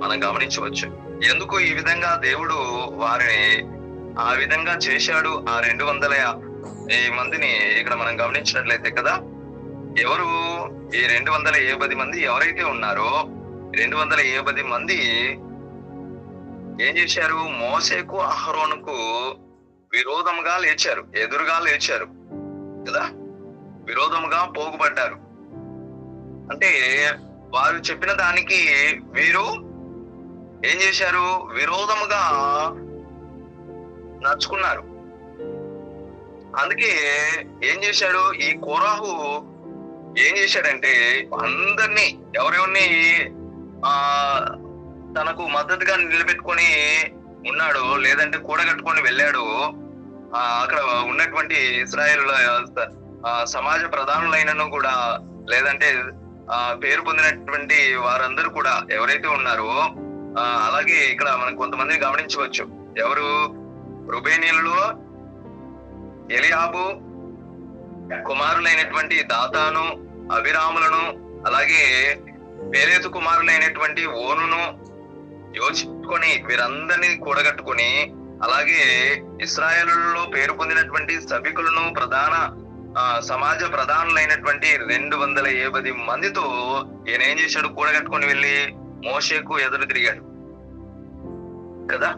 మనం గమనించవచ్చు. ఎందుకు ఈ విధంగా దేవుడు వారిని ఆ విధంగా చేశాడు? ఆ 200 మందిని ఇక్కడ మనం గమనించినట్లయితే కదా, ఎవరు ఈ 270 మంది ఎవరైతే ఉన్నారో 270 మంది ఏం చేశారు? మోసేకు అహరోనుకు విరోధముగా లేచారు, ఎదురుగా లేచారు కదా, విరోధముగా పోగుపడ్డారు. అంటే వారు చెప్పిన దానికి వీరు ఏం చేశారు? విరోధముగా నడుచుకున్నారు. అందుకే ఏం చేశాడు? ఈ కోరాహు ఏం చేశాడంటే అందరినీ ఎవరెవరిని తనకు మద్దతుగా నిలబెట్టుకొని ఉన్నాడు, లేదంటే కూడగట్టుకొని వెళ్ళాడు, అక్కడ ఉన్నటువంటి ఇశ్రాయేల్ సమాజ ప్రధానులైనను కూడా, లేదంటే పేరు పొందినటువంటి వారందరూ కూడా ఎవరైతే ఉన్నారో, అలాగే ఇక్కడ మనం కొంతమందిని గమనించవచ్చు. ఎవరు? రుబేనీయులలో ఎలియాబు కుమారులైనటువంటి దాతాను, అభిరాములను, అలాగే పేరేతు కుమారులైనటువంటి ఓనును యోచించుకొని వీరందరినీ కూడగట్టుకొని, అలాగే ఇశ్రాయేలులో పేరు పొందినటువంటి సభికులను, ప్రధాన సమాజ ప్రధానులైనటువంటి 270 మందితో ఈయన ఏం చేశాడు? కూడగట్టుకొని వెళ్ళి మోషేకు ఎదురు తిరిగాడు కదా.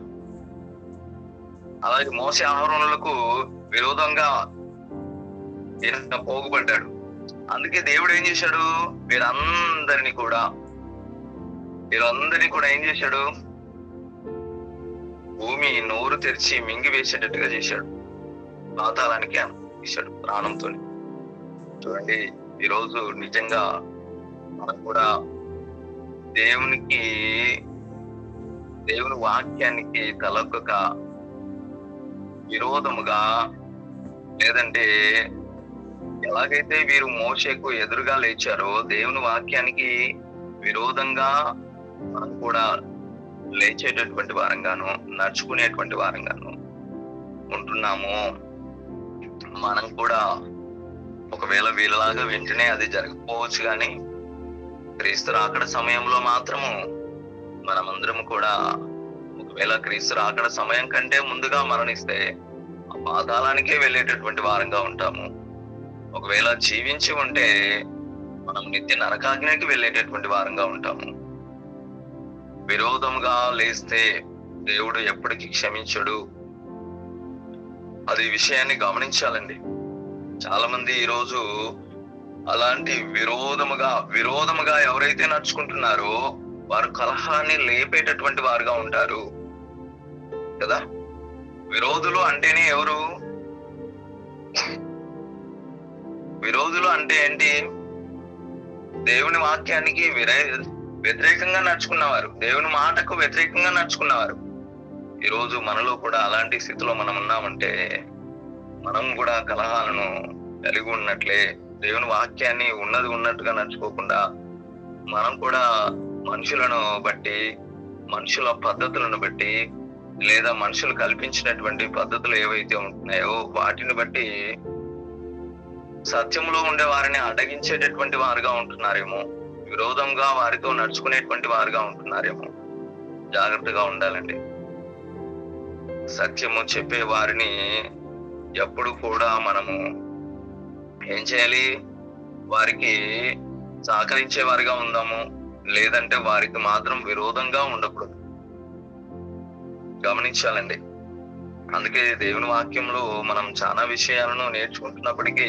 అలాగే మోషే అహరోనులకు విరోధంగా ఈయన పోగుపడ్డాడు. అందుకే దేవుడు ఏం చేశాడు? వీరందరినీ కూడా ఏం చేశాడు? భూమి నోరు తెరిచి మింగి వేసేటట్టుగా చేశాడు, పాతాళానికి ఇచ్చాడు ప్రాణంతో. చూడండి, ఈరోజు నిజంగా మనం కూడా దేవుని వాక్యానికి తలొగ్గక విరోధముగా, లేదంటే ఎలాగైతే వీరు మోషేకు ఎదురుగా లేచారో దేవుని వాక్యానికి విరోధంగా మనం కూడా లేచేటటువంటి వారంగాను, నడుచుకునేటువంటి వారంగాను ఉంటున్నాము. మనం కూడా ఒకవేళ వీళ్ళలాగా వెంటనే అది జరగకపోవచ్చు, కానీ క్రీస్తు రాకడ సమయంలో మాత్రము మనమందరము కూడా ఒకవేళ క్రీస్తు రాకడ సమయం కంటే ముందుగా మరణిస్తే ఆ పాతాళానికే వెళ్ళేటటువంటి వారంగా ఉంటాము. ఒకవేళ జీవించి ఉంటే మనం నిత్య నరకాగ్నికి వెళ్ళేటటువంటి వారంగా ఉంటాము. విరోధంగా లేస్తే దేవుడు ఎప్పటికీ క్షమించడు. అది విషయాన్ని గమనించాలండి. చాలా మంది ఈరోజు అలాంటి విరోధముగా ఎవరైతే నడుచుకుంటున్నారో వారు కలహాన్ని లేపేటటువంటి వారుగా ఉంటారు కదా. విరోధులు అంటేనే ఎవరు? విరోధులు అంటే ఏంటి? దేవుని వాక్యానికి వ్యతిరేకంగా నడుచుకున్నవారు, దేవుని మాటకు వ్యతిరేకంగా నడుచుకున్నవారు. ఈరోజు మనలో కూడా అలాంటి స్థితిలో మనం ఉన్నామంటే మనం కూడా కలహాలను కలిగి ఉన్నట్లే. దేవుని వాక్యాన్ని ఉన్నట్టుగా నడుచుకోకుండా మనం కూడా మనుషులను బట్టి, మనుషుల పద్ధతులను బట్టి, లేదా మనుషులు కల్పించినటువంటి పద్ధతులు ఏవైతే ఉంటున్నాయో వాటిని బట్టి సత్యంలో ఉండే వారిని అడ్డగించేటటువంటి వారుగా ఉంటున్నారేమో, విరోధంగా వారితో నడుచుకునేటువంటి వారుగా ఉంటున్నారేమో. జాగ్రత్తగా ఉండాలండి. సత్యము చెప్పే వారిని ఎప్పుడు కూడా మనము ఏం చేయాలి? వారికి సహకరించే వారిగా ఉందాము, లేదంటే వారికి మాత్రం విరోధంగా ఉండకూడదు. గమనించాలండి. అందుకే దేవుని వాక్యంలో మనం చాలా విషయాలను నేర్చుకుంటున్నప్పటికీ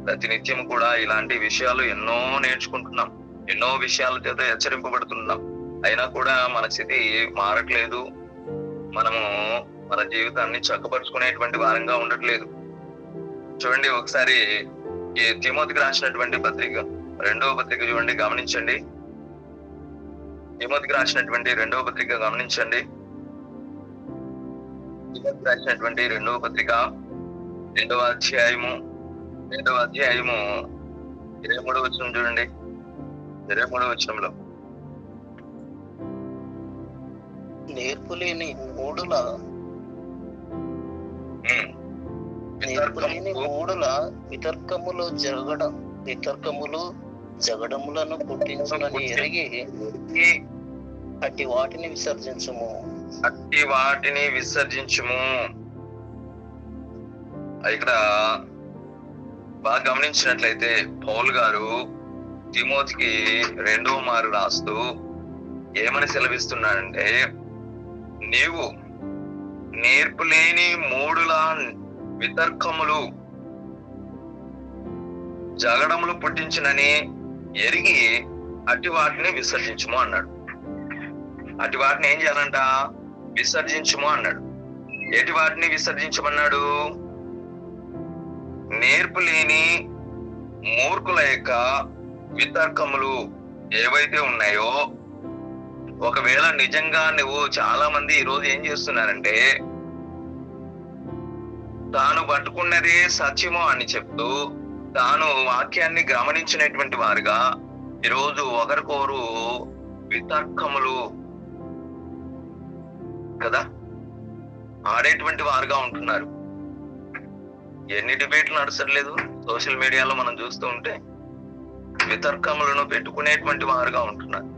ప్రతినిత్యం కూడా ఇలాంటి విషయాలు ఎన్నో నేర్చుకుంటున్నాం, ఎన్నో విషయాల చేత హెచ్చరింపబడుతున్నాం. అయినా కూడా మన స్థితి మారట్లేదు. మనము మన జీవితాన్ని చక్కపరుచుకునేటువంటి వారంగా ఉండట్లేదు. చూడండి, ఒకసారి ఈ తిమోతికి రాసినటువంటి పత్రిక 2వ పత్రిక చూడండి, గమనించండి. తిమోతికి రాసినటువంటి 2వ పత్రిక గమనించండి. తిమోతికి రాసినటువంటి 2వ పత్రిక 2వ అధ్యాయము 23వ వచనం చూడండి. 23వ వచనంలో
నేర్పులేని మూడుల వితర్కములు జగడములను పుట్టించునని ఎరిగి అట్టి వాటిని విసర్జించుము.
అట్టి వాటిని విసర్జించుము. ఇక్కడ బాగా గమనించినట్లయితే పౌలు గారు తిమోతికి 2వ మారు రాస్తూ ఏమని సెలవిస్తున్నాడంటే, నీవు నేర్పులేని మూడుల వితర్కములు జగడములు పుట్టించునని ఎరిగి అట్టి వాటిని విసర్జించుము అన్నాడు. అట్టి వాటిని ఏం చేయాలంట? విసర్జించుము అన్నాడు. ఎటి వాటిని విసర్జించమన్నాడు? నేర్పు లేని మూర్ఖుల యొక్క వితర్కములు ఏవైతే ఉన్నాయో, ఒకవేళ నిజంగా నువ్వు చాలా మంది ఈరోజు ఏం చేస్తున్నారంటే, తాను పట్టుకున్నదే సత్యము అని చెప్తూ తాను వాక్యాన్ని గమనించినటువంటి వారుగా ఈరోజు ఒకరికొకరు వితర్కములు కదా ఆడేటువంటి వారుగా ఉంటున్నారు. ఎన్ని డిబేట్లు నడచట్లేదు సోషల్ మీడియాలో మనం చూస్తూ ఉంటే. వితర్కములను పెట్టుకునేటువంటి వారుగా ఉంటున్నారు.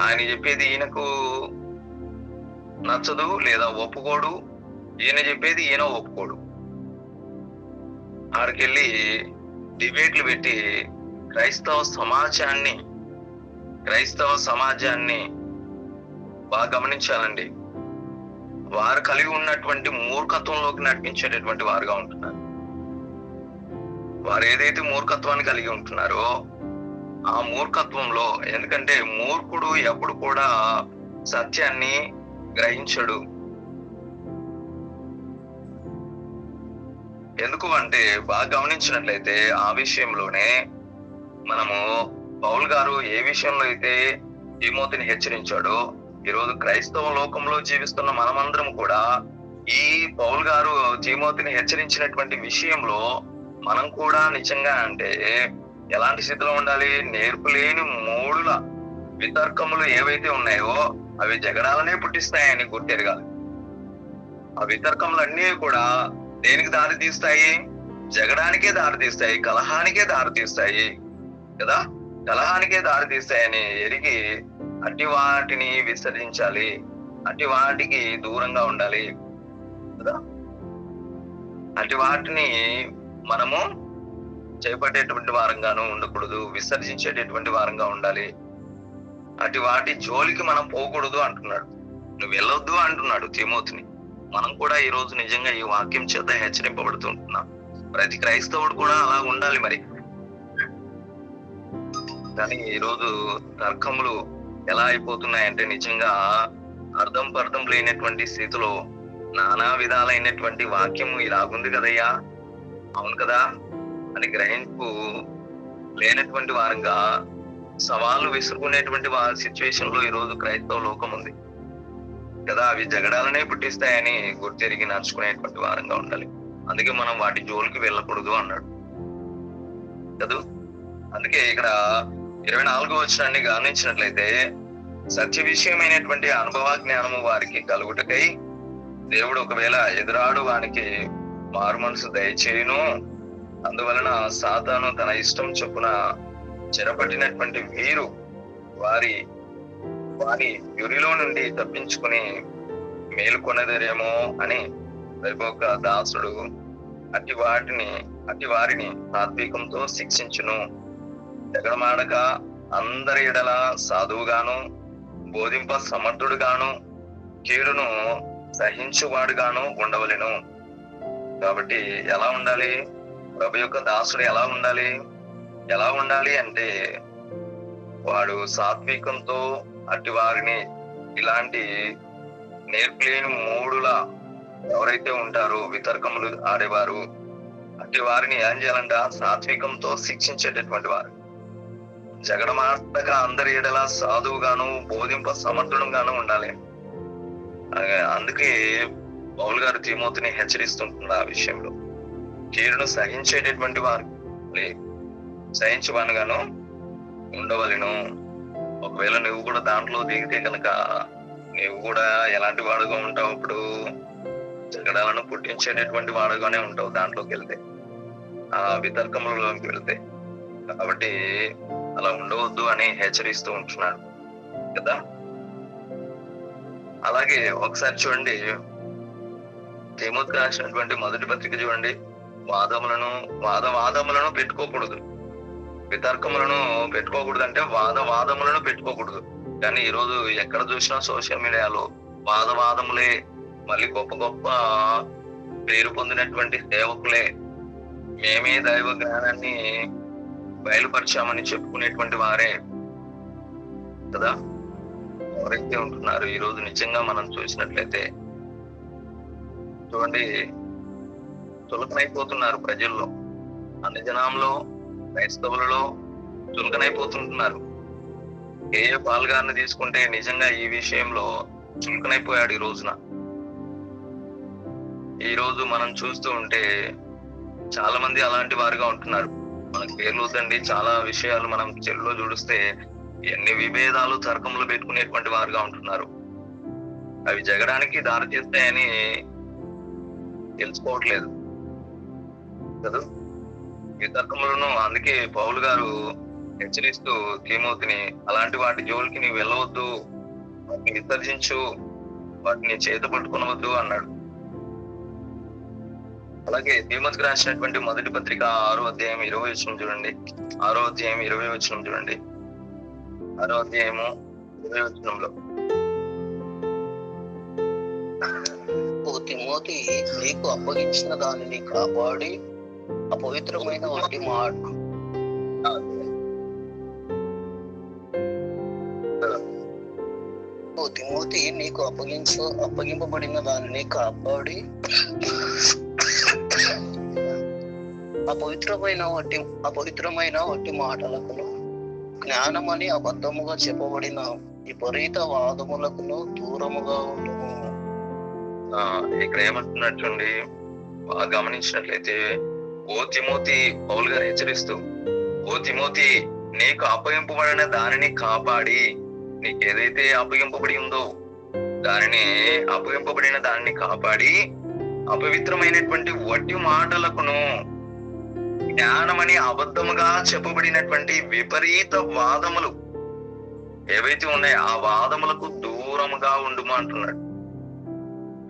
ఆయన చెప్పేది ఈయనకు నచ్చదు లేదా ఒప్పుకోడు, ఈయన చెప్పేది ఈయన ఒప్పుకోడు. ఆడికెళ్ళి డిబేట్లు పెట్టి క్రైస్తవ సమాజాన్ని బాగా గమనించాలండి. వారు కలిగి ఉన్నటువంటి మూర్ఖత్వంలోకి నడిపించేటటువంటి వారుగా ఉంటున్నారు. వారు ఏదైతే మూర్ఖత్వాన్ని కలిగి ఉంటున్నారో ఆ మూర్ఖత్వంలో, ఎందుకంటే మూర్ఖుడు ఎప్పుడు కూడా సత్యాన్ని గ్రహించడు. ఎందుకు అంటే బాగా గమనించినట్లయితే ఆ విషయంలోనే మనము పౌలు గారు ఏ విషయంలో అయితే తిమోతిని హెచ్చరించాడో, ఈరోజు క్రైస్తవ లోకంలో జీవిస్తున్న మనమందరం కూడా ఈ పౌలు గారు తిమోతిని హెచ్చరించినటువంటి విషయంలో మనం కూడా నిజంగా అంటే ఎలాంటి స్థితిలో ఉండాలి? నేర్పులేని మూడుల వితర్కములు ఏవైతే ఉన్నాయో అవి జగడాలనే పుట్టిస్తాయని గుర్తెరగాలి. ఆ వితర్కములన్నీ కూడా దేనికి దారి తీస్తాయి? జగడానికే దారి తీస్తాయి, కలహానికే దారి తీస్తాయి కదా. కలహానికే దారి తీస్తాయని ఎరిగి అట్టి వాటిని విసర్జించాలి, అట్టి వాటికి దూరంగా ఉండాలి కదా. అట్టి వాటిని మనము చేపట్టేటువంటి వారంగాను ఉండకూడదు, విసర్జించేటటువంటి వారంగా ఉండాలి. అటు వాటి జోలికి మనం పోకూడదు అంటున్నాడు. నువ్వు వెళ్ళొద్దు అంటున్నాడు తిమోతిని. మనం కూడా ఈ రోజు నిజంగా ఈ వాక్యం చేత హెచ్చరింపబడుతుంటున్నాం. ప్రతి క్రైస్తవుడు కూడా అలా ఉండాలి మరి. కానీ ఈరోజు తర్కములు ఎలా అయిపోతున్నాయంటే నిజంగా అర్థం పర్థం లేనటువంటి స్థితిలో నానా విధాలైనటువంటి వాక్యము ఇలాగుంది కదయ్యా, అవును కదా అని గ్రహింపు లేనటువంటి వారంగా సవాళ్ళు విసురుకునేటువంటి వారి సిచ్యువేషన్ లో ఈరోజు క్రైస్తవ లోకం ఉంది కదా. అవి జగడాలనే పుట్టిస్తాయని గుర్తెరిగి నడుచుకునేటువంటి వారంగా ఉండాలి. అందుకే మనం వాటి జోలికి వెళ్ళకూడదు అన్నాడు కదా. అందుకే ఇక్కడ 24వ వచనాన్ని గమనించినట్లయితే, సత్య విషయమైనటువంటి అనుభవ జ్ఞానము వారికి కలుగుటకై దేవుడు ఒకవేళ ఎదురాడు వానికి మారు మనసు దయచేయును, అందువలన సాతాను తన ఇష్టం చొప్పున చెరపట్టినటువంటి వీరు వారి యురిలో నుండి తప్పించుకుని మేలుకొనదరేమో అని ఒక దాసుడు అట్టి వారిని సాత్వికంతో శిక్షించును, జగడమాడక అందరి ఎడల సాధువుగాను బోధింప సమర్థుడుగాను కీడును సహించువాడుగాను ఉండవలెను. కాబట్టి ఎలా ఉండాలి? ప్రభు యొక్క దాసుడు ఎలా ఉండాలి అంటే వాడు సాత్వికంతో అట్టి వారిని, ఇలాంటి నేర్పులేని మూడులా ఎవరైతే ఉంటారో వితర్కములు ఆడేవారు, అట్టి వారిని ఏం చేయాలంట? సాత్వికంతో శిక్షించేటటువంటి వారు. జగడమాడక అందరి ఎడల సాధువుగాను బోధింప సమర్థుడుగాను ఉండాలి. అందుకే పౌలు గారు తిమోతిని హెచ్చరిస్తుంటున్నారు ఆ విషయంలో. కీడును సహించేటటువంటి వారు సహించవానుగాను ఉండవలెను. ఒకవేళ నువ్వు కూడా దాంట్లో దిగితే కనుక నువ్వు కూడా ఎలాంటి వాడుగా ఉంటావు? ఇప్పుడు జగడాలను పుట్టించేటటువంటి వాడుగానే ఉంటావు దాంట్లోకి వెళ్తే, ఆ వితర్కములలోకి వెళ్తే. కాబట్టి
అలా ఉండవద్దు అని హెచ్చరిస్తూ ఉంటున్నాడు కదా. అలాగే ఒకసారి చూడండి, తిమోతికి రాసినటువంటి మొదటి పత్రిక చూడండి. వాదములను పెట్టుకోకూడదు, వితర్కములను పెట్టుకోకూడదు అంటే వాదములను పెట్టుకోకూడదు. కానీ ఈరోజు ఎక్కడ చూసినా సోషల్ మీడియాలో వాదములే, మళ్ళీ గొప్ప గొప్ప పేరు పొందినటువంటి సేవకులే మేమే దైవ జ్ఞానాన్ని బయలుపరిచామని చెప్పుకునేటువంటి వారే కదా ఎవరైతే ఉంటున్నారు. ఈ రోజు నిజంగా మనం చూసినట్లయితే చూడండి, చులకనైపోతున్నారు ప్రజల్లో, అన్ని జనంలో, క్రైస్తవులలో చులకనైపోతుంటున్నారు. కేఏ పాల్ గారిని తీసుకుంటే నిజంగా ఈ విషయంలో చులకనైపోయాడు. ఈ రోజు మనం చూస్తూ ఉంటే చాలా మంది అలాంటి వారుగా ఉంటున్నారు. మనకు పేర్లు వద్దండి, చాలా విషయాలు మనం చెల్లులో చూడిస్తే ఎన్ని విభేదాలు తర్కములు పెట్టుకునేటువంటి వారుగా ఉంటున్నారు. అవి జగడానికి దారి తీస్తాయని తెలుసుకోవట్లేదు కదా ఈ తర్కములను. అందుకే పౌలు గారు హెచ్చరిస్తూ తిమోతిని అలాంటి వాటి జోలికి నీవు వెళ్ళవద్దు, వాటిని విసర్జించు, వాటిని చేత పట్టుకునవద్దు అన్నాడు. అలాగే తిమోతికి రాసినటువంటి మొదటి పత్రిక 6వ అధ్యాయం 20వ వచనం చూడండి. 6వ అధ్యాయం 20వ వచనం చూడండి. 6వ అధ్యాయము 20వ వచనంలో,
ఓ తిమోతి, నీకు అప్పగించిన దానిని కాపాడి అపవిత్రమైన వాటి మాట ఓ తిమోతి, నీకు అప్పగింపబడిన దానిని కాపాడి అపవిత్రమైన వట్టి మాటలకును జ్ఞానమని అబద్ధముగా చెప్పబడిన విపరీత వాదములకును దూరముగా ఉండుము.
ఇక్కడ ఏమంటున్నట్టుండి బాగా గమనించినట్లయితే, ఓ తిమోతి, పౌలు గారు హెచ్చరిస్తూ, ఓ తిమోతి, నీకు అప్పగింపబడిన దానిని కాపాడి, నీకు ఏదైతే అప్పగింపబడి ఉందో అప్పగింపబడిన దానిని కాపాడి అపవిత్రమైనటువంటి వట్టి మాటలకును జ్ఞానమని అబద్ధముగా చెప్పబడినటువంటి విపరీత వాదములు ఏవైతే ఉన్నాయో ఆ వాదములకు దూరముగా ఉండుము అంటున్నాడు.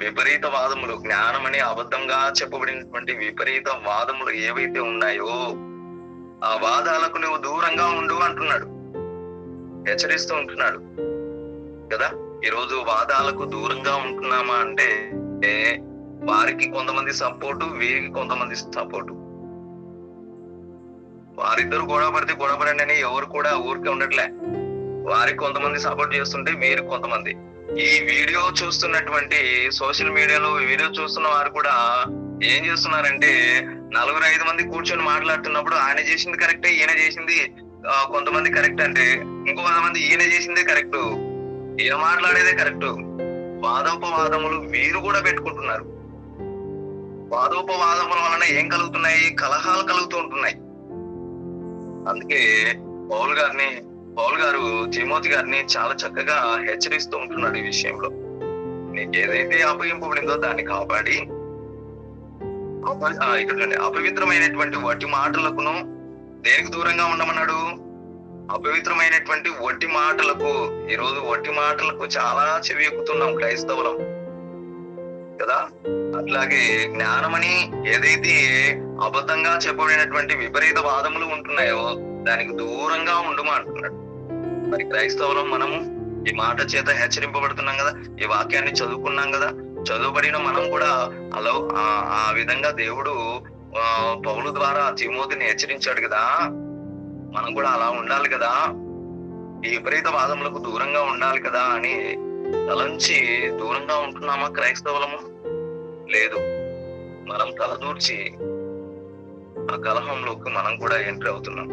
విపరీత వాదములు, జ్ఞానమని అబద్ధంగా చెప్పబడినటువంటి విపరీత వాదములు ఏవైతే ఉన్నాయో ఆ వాదాలకు నువ్వు దూరంగా ఉండు అంటున్నాడు, హెచ్చరిస్తూ ఉంటున్నాడు కదా. ఈరోజు వాదాలకు దూరంగా ఉంటున్నామా అంటే వారికి కొంతమంది సపోర్టు, వీరికి కొంతమంది సపోర్టు. వారిద్దరు గొడవపడండి అని ఎవరు కూడా ఊరికే ఉండట్లే. వారికి కొంతమంది సపోర్ట్ చేస్తుంటే వీరికి కొంతమంది. ఈ వీడియో చూస్తున్నటువంటి సోషల్ మీడియాలో వీడియో చూస్తున్న వారు కూడా ఏం చేస్తున్నారంటే 4-5 మంది కూర్చొని మాట్లాడుతున్నప్పుడు ఆయన చేసింది కరెక్టే, ఈయన చేసింది కొంతమంది కరెక్ట్ అంటే ఇంకో 10 మంది ఈయన చేసిందే కరెక్ట్, ఈయన మాట్లాడేదే కరెక్ట్. వాదోపవాదములు వీరు కూడా పెట్టుకుంటున్నారు. వాదోపవాదముల వలన ఏం కలుగుతున్నాయి? కలహాలు కలుగుతూ ఉంటున్నాయి. అందుకే పౌలు గారు తిమోతి గారిని చాలా చక్కగా హెచ్చరిస్తూ ఉంటున్నాడు ఈ విషయంలో. నీకు ఏదైతే అప్పగింపబడిందో దాన్ని కాపాడి ఇక్కడ అపవిత్రమైనటువంటి వట్టి మాటలకును దేనికి దూరంగా ఉండమన్నాడు? అపవిత్రమైనటువంటి వట్టి మాటలకు. ఈరోజు వట్టి మాటలకు చాలా చెవి ఎక్కుతున్నాం క్రైస్తవులం కదా. అట్లాగే జ్ఞానమని ఏదైతే అబద్ధంగా చెప్పబడినటువంటి విపరీత వాదములు ఉంటున్నాయో దానికి దూరంగా ఉండుమా అంటున్నాడు. మరి క్రైస్తవులం మనము ఈ మాట చేత హెచ్చరింపబడుతున్నాం కదా, ఈ వాక్యాన్ని చదువుకున్నాం కదా, చదువుబడిన మనం కూడా అలా ఆ విధంగా దేవుడు పౌలు ద్వారా తిమోతిని హెచ్చరించాడు కదా, మనం కూడా అలా ఉండాలి కదా, ఈ విపరీత వాదములకు దూరంగా ఉండాలి కదా అని తలంచి దూరంగా ఉంటున్నామా క్రైస్తవులము? లేదు. మనం తలదూర్చి ఆ కలహంలోకి మనం కూడా ఎంట్రీ అవుతున్నాం.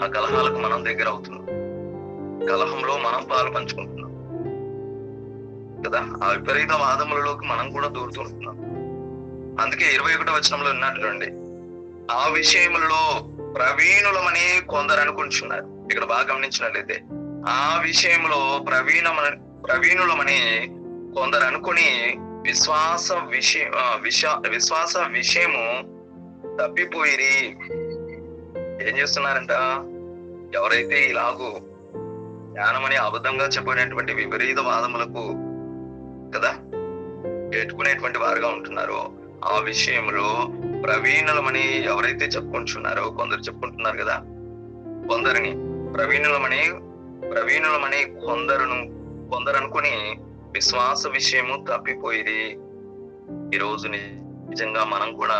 ఆ కలహాలకు మనం దగ్గర అవుతున్నాం. కలహంలో మనం పాలు పంచుకుంటున్నాం కదా. ఆ విపరీత వాదములలోకి మనం కూడా దూరుతుంటున్నాం. అందుకే 21వ వచనంలో ఉన్నట్లుండి, ఆ విషయములలో ప్రవీణులమని కొందరు అనుకుంటున్నారు. ఇక్కడ బాగా గమనించినట్లయితే ఆ విషయంలో ప్రవీణులమని కొందరు అనుకుని విశ్వాస విషయము తప్పిపోయిరి. ఏం చేస్తున్నారంట?
ఎవరైతే ఇలాగూ జ్ఞానమని అబద్ధంగా చెప్పినటువంటి విపరీత వాదములకు కదా పెట్టుకునేటువంటి వారుగా ఉంటున్నారో, ఆ విషయంలో ప్రవీణులమని ఎవరైతే చెప్పుకుంటున్నారో, కొందరు చెప్పుకుంటున్నారు కదా, ప్రవీణులమని కొందరు అనుకుని విశ్వాస విషయము తప్పిపోయింది. ఈరోజు నిజంగా మనం కూడా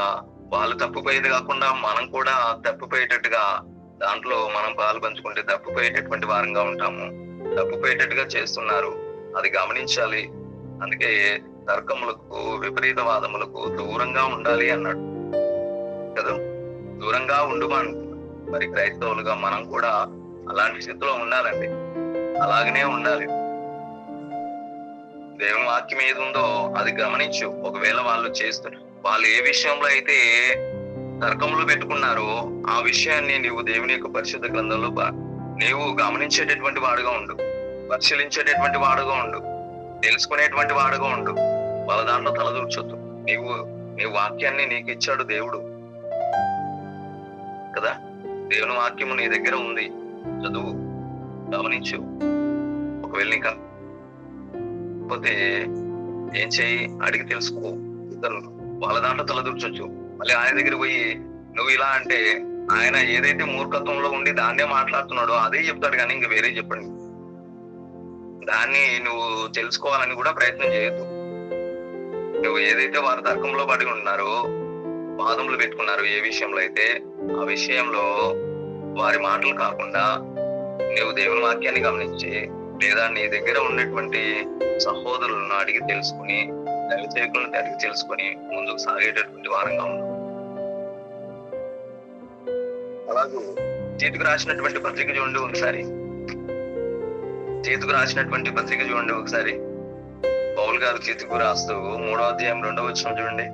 వాళ్ళు తప్పిపోయేది కాకుండా మనం కూడా తప్పిపోయేటట్టుగా దాంట్లో మనం పాలు పంచుకుంటే తప్పిపోయేటటువంటి వారంగా ఉంటాము. తప్పిపోయేటట్టుగా చేస్తున్నారు, అది గమనించాలి. అందుకే తర్కములకు విపరీత వాదములకు దూరంగా ఉండాలి అన్నాడు కదా. దూరంగా ఉండుమని మరి క్రైస్తవులుగా మనం కూడా అలాంటి స్థితిలో ఉండాలండి. అలాగనే ఉండాలి. దేవుని వాక్యం ఏది ఉందో అది గమనించు. ఒకవేళ వాళ్ళు ఏ విషయంలో అయితే తర్కములు పెట్టుకున్నారో ఆ విషయాన్ని నీవు దేవుని యొక్క పరిశుద్ధ గ్రంథంలో నీవు గమనించేటటువంటి వాడుగా ఉండు, పరిశీలించేటటువంటి వాడుగా ఉండు, తెలుసుకునేటువంటి వాడుగా ఉండు. వాళ్ళ దాంట్లో తలదూర్చొద్దు. నీ వాక్యాన్ని నీకు ఇచ్చాడు దేవుడు కదా. దేవుని వాక్యము నీ దగ్గర ఉంది, చదువు, గమనించు. ఒకవేళ నీకు పోతే ఏం చెయ్యి, అడిగి తెలుసుకో. వాళ్ళ దాంట్లో తలదూర్చొచ్చు. మళ్ళీ ఆయన దగ్గర పోయి నువ్వు ఇలా అంటే ఆయన ఏదైతే మూర్ఖత్వంలో ఉండి దాన్నే మాట్లాడుతున్నాడో అదే చెప్తాడు, కానీ ఇంక వేరే చెప్పండి. దాన్ని నువ్వు తెలుసుకోవాలని కూడా ప్రయత్నం చేయొద్దు. నువ్వు ఏదైతే వారు తర్కంలో పడి ఉన్నారో, వాదములు పెట్టుకున్నారో ఏ విషయంలో అయితే, ఆ విషయంలో వారి మాటలు కాకుండా నువ్వు దేవుని వాక్యాన్ని గమనించి, లేదా నీ దగ్గర ఉన్నటువంటి సహోదరులను అడిగి తెలుసుకుని, దైవసేవకులను అడిగి తెలుసుకుని ముందుకు సాగేటటువంటి వారంగా ఉన్నాం. అలాగే తీతుకు రాసినటువంటి పత్రిక చూడండి ఒకసారి. పౌలు గారు తీతుకు రాస్తూ 3వ అధ్యాయం 2వ వచనం చూడండి.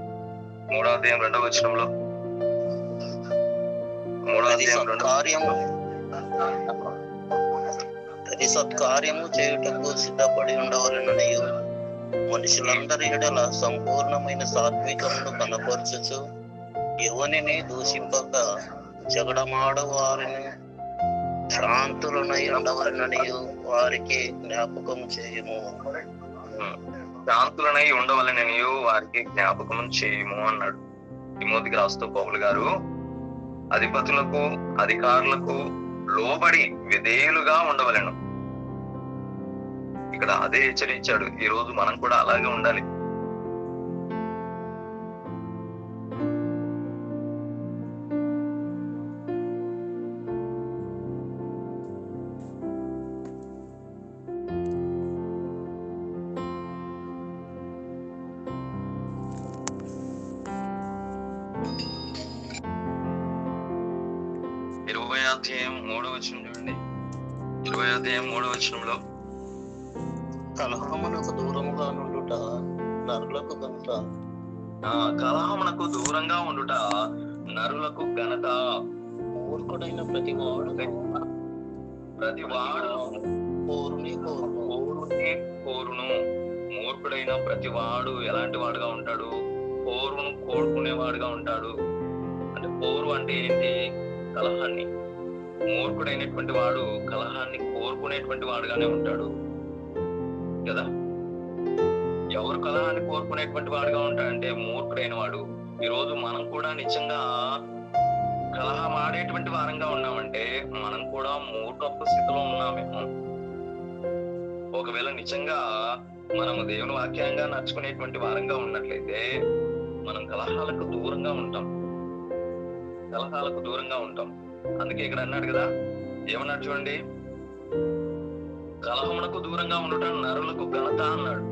3వ అధ్యాయం 2వ వచనంలో, 3వ అధ్యాయం
2 సత్కార్యము చేయుటకు సిద్ధపడి ఉండవలెననియు మనుషులందరి ఎడల సంపూర్ణమైన సాత్వికమును కనపరచుచు ఎవరిని దూషింపక జగడమాడ వారిని శాంతులనై ఉండవలెననియు వారికి జ్ఞాపకం చేయము.
శాంతులనై ఉండవలెననియు వారికి జ్ఞాపకం చేయము అన్నాడు. తిమోతికి రాస్తూ పౌలు గారు అధిపతులకు అధికారులకు లోబడి విధేయులుగా ఉండవలెను. ఇక్కడ అదే హెచ్చరించాడు. ఈ రోజు మనం కూడా అలాగే ఉండాలి. అధ్యాయం 3వ వచనం చూడండి. 20వ అధ్యాయం 3వ వచనంలో,
కలహమునకు దూరముగా నుండుట నరులకు ఘనత.
కలహమునకు దూరంగా ఉండుట నరులకు ఘనత.
మూర్ఖుడైన ప్రతివాడు
కోరును. మూర్ఖుడైన ప్రతివాడు ఎలాంటి వాడుగా ఉంటాడు? పోరును కోరుకునేవాడుగా ఉంటాడు. అంటే పోరు అంటే ఏంటి? కలహాన్ని. మూర్ఖుడైనటువంటి వాడు కలహాన్ని కోరుకునేటువంటి వాడుగానే ఉంటాడు కదా. ఎవరు కలహాన్ని కోరుకునేటువంటి వాడుగా ఉంటాడంటే మూర్ఖుడైన వాడు. ఈ రోజు మనం కూడా నిజంగా కలహం ఆడేటువంటి వారంగా ఉన్నామంటే మనం కూడా మూర్ఖపు స్థితిలో ఉన్నామేమో. ఒకవేళ నిజంగా మనము దేవుని వాక్యంగా నడుచుకునేటువంటి వారంగా ఉన్నట్లయితే మనం కలహాలకు దూరంగా ఉంటాం. అందుకే ఇక్కడ అన్నాడు కదా, ఏమన్నాడు చూడండి, కలహమునకు దూరంగా ఉండటం నరులకు ఘనత అన్నాడు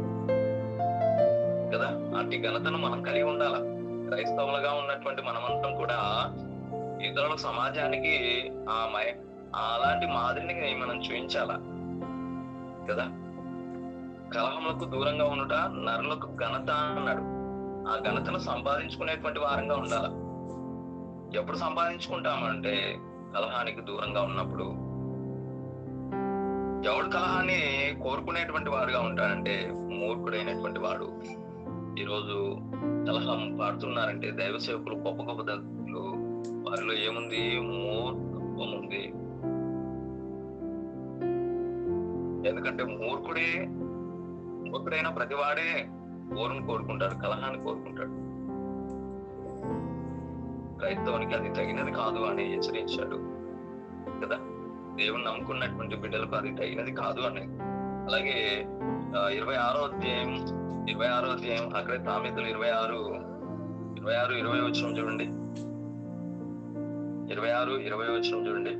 కదా. అట్టి ఘనతను మనం కలిగి ఉండాల. క్రైస్తవులుగా ఉన్నటువంటి మనమంతా కూడా ఇతరుల సమాజానికి అలాంటి మాదిరిని మనం చూపించాలా కదా. కలహములకు దూరంగా ఉండట నరులకు ఘనత అన్నాడు. ఆ ఘనతను సంపాదించుకునేటువంటి వారంగా ఉండాల. ఎప్పుడు సంపాదించుకుంటామంటే కలహానికి దూరంగా ఉన్నప్పుడు. ఎవడు కలహాన్ని కోరుకునేటువంటి వాడుగా ఉంటాడంటే మూర్ఖుడైనటువంటి వాడు. ఈరోజు కలహం పాడుతున్నారంటే దైవ సేవకులు, గొప్ప గొప్ప దళితులు, వారిలో ఏముంది? మూర్ఖత్వం ఉంది. ఎందుకంటే మూర్ఖుడైన ప్రతివాడే ఓరును కోరుకుంటాడు, కలహాన్ని కోరుకుంటాడు. క్రైస్తవునికి అది తగినది కాదు అని హెచ్చరించాడు కదా. దేవుని నమ్ముకున్నటువంటి బిడ్డలకు అది తగినది కాదు అని. అలాగే 26వ అధ్యాయం అక్కడే సామెతలు 26:20 వచనం చూడండి. 26:20 వచనం చూడండి.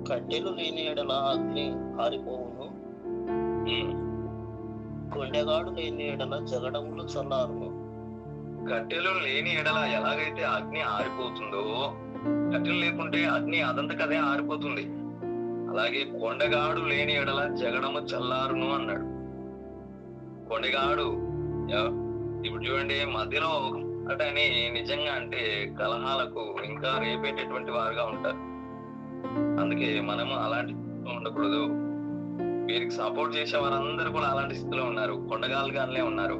కట్టెలు లేని ఎడల అగ్ని ఆరిపోవును, కొండెగాడు లేని ఎడల జగడములు చల్లారును.
కట్టెలు లేని ఎడల ఎలాగైతే అగ్ని ఆరిపోతుందో, కట్టెలు లేకుంటే అగ్ని అదంతకదే ఆరిపోతుంది. అలాగే కొండగాడు లేని ఎడల జగడము చల్లారును అన్నాడు. కొండగాడు ఇప్పుడు చూడండి, మధ్యలో అటని నిజంగా అంటే కలహాలకు ఇంకా రేపేటటువంటి వారుగా ఉంటారు. అందుకే మనము అలాంటి ఉండకూడదు. వీరికి సపోర్ట్ చేసే వారందరూ కూడా అలాంటి స్థితిలో ఉన్నారు, కొండగాలుగానే ఉన్నారు.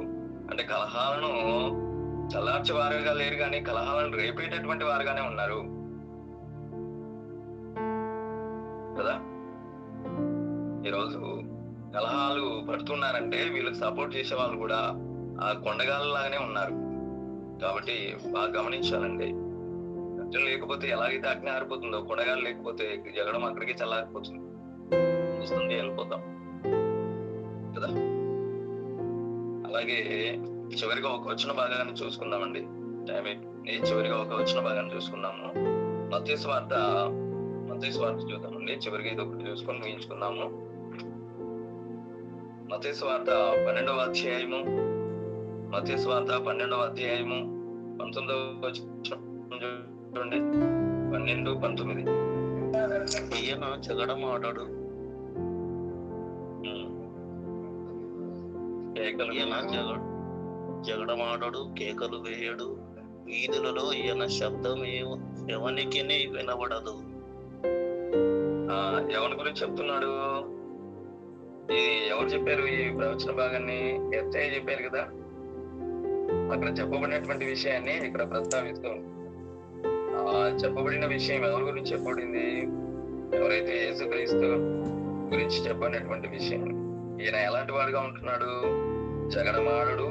అంటే కలహాలను చల్లార్చే వారుగా లేరు, కానీ కలహాలను రేపేటటువంటి వారుగానే ఉన్నారు కదా. ఈరోజు కలహాలు పడుతున్నారంటే వీళ్ళకి సపోర్ట్ చేసే వాళ్ళు కూడా ఆ కొండగాళ్ళలాగానే ఉన్నారు. కాబట్టి బాగా గమనించాలండి. కట్టెలు లేకపోతే ఎలాగైతే అగ్ని ఆరిపోతుందో, కొండగాలు లేకపోతే జగడం అక్కడికి చల్లారిపోతుంది, వస్తుంది, వెళ్ళిపోతాం కదా. అలాగే చివరిగా ఒక వచన భాగాన్ని చూసుకుందామండి. చివరిగా ఒక వచన భాగాన్ని చూసుకుందాము. మత్తయి సువార్త చూద్దామండి. చివరిగా ఇది ఒకటి చూసుకొని ముగించుకుందాము. మత్తయి సువార్త 12వ అధ్యాయము 19వ చూడండి. 12-19.
ఈయన జగడమాడడు, జగడమాడడు, కేకలు వేయడు, వీధులలో ఈయన శబ్దం ఎవరికి వినబడదు.
ఎవరి గురించి చెప్తున్నాడు? ఇది ఎవరు చెప్పారు? ఈ ప్రవచన భాగాన్ని ఎత్తయ్య చెప్పారు కదా. అక్కడ చెప్పబడినటువంటి విషయాన్ని ఇక్కడ ప్రస్తావిస్తూ చెప్పబడిన విషయం ఎవరి గురించి చెప్పబడింది? ఎవరైతే యేసుక్రీస్తు గురించి చెప్పబడినటువంటి విషయం. ఈయన ఎలాంటి వాడుగా ఉంటున్నాడు? జగడమాడు,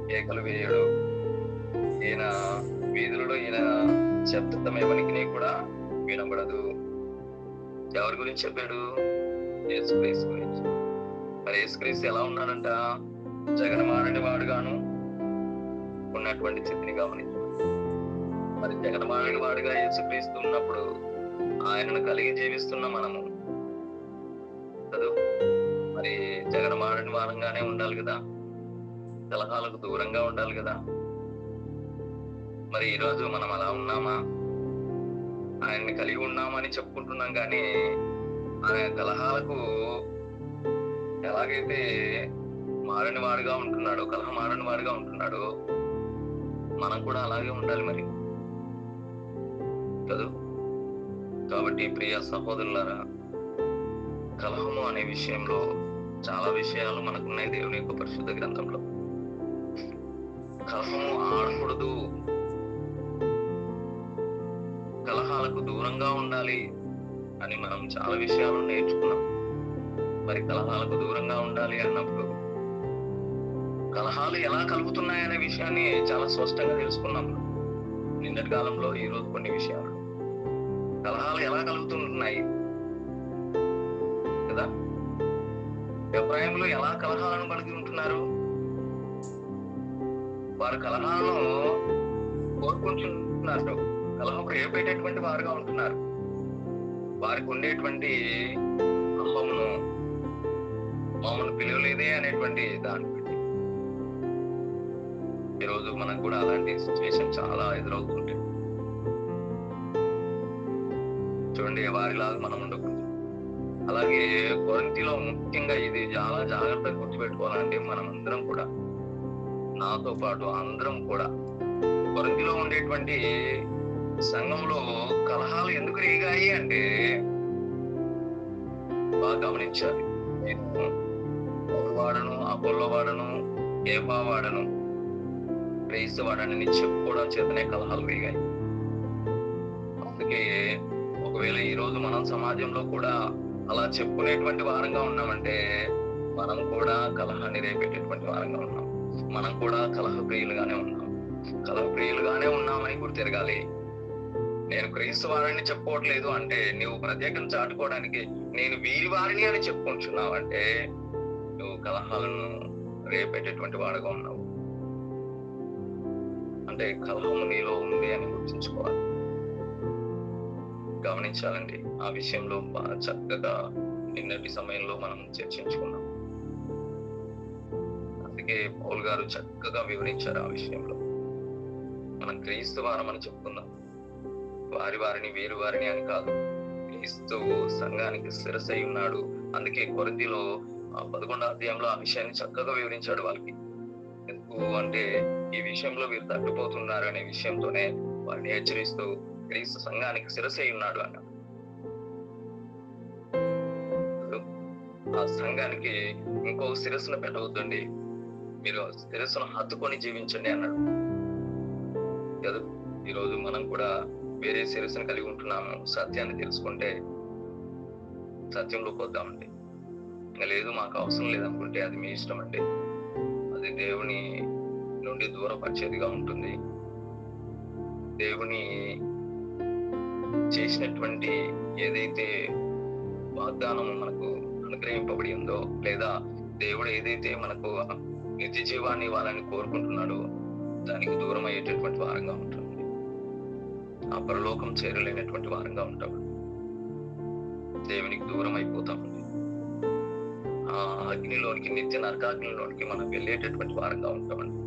కేకలు వేయడు. ఈయన వీధులలో ఈయన శబ్దం ఎవరికి కూడా వినబడదు. ఎవరి గురించి చెప్పాడు? యేసుక్రీస్తు గురించి. మరి యేసుక్రీస్తు ఎలా ఉన్నాడంట? జగడమాడని వాడుగాను ఉన్నటువంటి స్థితిని గమనించు. మరి జగడమాడని వాడుగా యేసుక్రీస్తు ఉన్నప్పుడు ఆయనను కలిగి జీవిస్తున్న మనము కదా, మరి జగడమాడని వారంగానే ఉండాలి కదా, కలహాలకు దూరంగా ఉండాలి కదా. మరి ఈరోజు మనం అలా ఉన్నామా? ఆయన్ని కలిగి ఉన్నామని చెప్పుకుంటున్నాం, కానీ ఆయన కలహాలకు ఎలాగైతే మారని వాడుగా ఉంటున్నాడు, కలహం మారని వాడుగా ఉంటున్నాడు, మనం కూడా అలాగే ఉండాలి మరి కదా. కాబట్టి ప్రియ సహోదరులారా, కలహము అనే విషయంలో చాలా విషయాలు మనకున్నాయి దేవుని యొక్క పరిశుద్ధ గ్రంథంలో. కలహము ఆడకూడదు, కలహాలకు దూరంగా ఉండాలి అని మనం చాలా విషయాలు నేర్చుకున్నాం. మరి కలహాలకు దూరంగా ఉండాలి అన్నప్పుడు కలహాలు ఎలా కలుగుతున్నాయనే విషయాన్ని చాలా స్పష్టంగా తెలుసుకున్నాం నిన్నటి కాలంలో. ఈ రోజు కొన్ని విషయాలు, కలహాలు ఎలా కలుగుతున్నాయి కదా. ఎబ్రాహింలు ఎలా కలహాలను కలిగి ఉంటున్నారు? వారు కలహాలను కోరుకుంటున్నారు, కలహం రేపేటటువంటి వారుగా ఉంటున్నారు. వారికి ఉండేటువంటి అమ్మమును మమ్మల్ని పిలవలేదే అనేటువంటి దాన్ని బట్టి ఈరోజు మనకు కూడా అలాంటి సిచ్యువేషన్ చాలా ఎదురవుతుంటాయి. చూడండి, వారిలాగా మనం ఉండకూడదు. అలాగే కొరింథీలో ముఖ్యంగా ఇది చాలా జాగ్రత్తగా గుర్తుపెట్టుకోవాలంటే మనం అందరం కూడా, నాతో పాటు అందరం కూడా, కొరింథీలో ఉండేటువంటి సంఘంలో కలహాలు ఎందుకు రేగాయి అంటే బాగా గమనించాలి. పౌలు వాడను, అపోల్లో వాడను, కేఫా వాడను, క్రీస్తు వాడని చెప్పుకోవడం చేతనే కలహాలు రేగాయి. అందుకే ఒకవేళ ఈ రోజు మనం సమాజంలో కూడా
అలా చెప్పుకునేటువంటి వారంగా ఉన్నామంటే మనం కూడా కలహాన్ని రేపేటటువంటి వారంగా ఉన్నాం. మనం కూడా కలహ ప్రియులుగానే ఉన్నాం. కలహ ప్రియులుగానే ఉన్నామని గుర్తెరగాలి. నేను క్రీస్తు వారిని చెప్పుకోవట్లేదు అంటే, నువ్వు ప్రత్యేకం చాటుకోవడానికి నేను వీరి వారిని అని చెప్పుకుంటున్నావు అంటే నువ్వు కలహాలను రేపేటటువంటి వాడుగా ఉన్నావు. అంటే కలహము నీలో ఉంది అని గుర్తుంచుకోవాలి, గమనించాలండి. ఆ విషయంలో బాగా చక్కగా నిన్నటి సమయంలో మనం చర్చించుకున్నాం. అందుకే పౌల్ గారు చక్కగా వివరించారు ఆ విషయంలో. మనం క్రీస్తు వారం అని చెప్పుకుందాం. వారిని వీరి వారిని అని కాదు. క్రీస్తు సంఘానికి శిరసై ఉన్నాడు. అందుకే కొరింథీలో 11వ అధ్యాయంలో ఆ విషయాన్ని చక్కగా వివరించాడు వాళ్ళకి. ఎందుకు అంటే ఈ విషయంలో వీరు తప్పిపోతున్నారు అనే విషయంతోనే వారిని హెచ్చరిస్తూ క్రీస్తు సంఘానికి శిరసై ఉన్నాడు అన్నాడు. ఆ సంఘానికి ఇంకో శిరస్సును పెట్టవద్దండి, మీరు శిరస్సును హత్తుకొని జీవించండి అన్నాడు కదా. ఈరోజు మనం కూడా వేరే శిరస్సును కలిగి ఉంటున్నాము. సత్యాన్ని తెలుసుకుంటే సత్యంలోకి వద్దామండి. లేదు మాకు అవసరం లేదనుకుంటే అది మీ ఇష్టం అండి. అది దేవుని నుండి దూరపరిచేదిగా ఉంటుంది. దేవుని చేసినటువంటి ఏదైతే వాగ్దానం మనకు అనుగ్రహింపబడి ఉందో, లేదా దేవుడు ఏదైతే మనకు నిత్య జీవాన్ని ఇవ్వాలని కోరుకుంటున్నాడో దానికి దూరం అయ్యేటటువంటి వారంగా ఉంటుంది. ఆ పరలోకం చేరలేనటువంటి వారంగా ఉంటాం. దేవునికి దూరం అయిపోతామండి. ఆ అగ్నిలోనికి, నిత్య నరకాగ్నిలోనికి మనం వెళ్ళేటటువంటి వారంగా ఉంటామండి.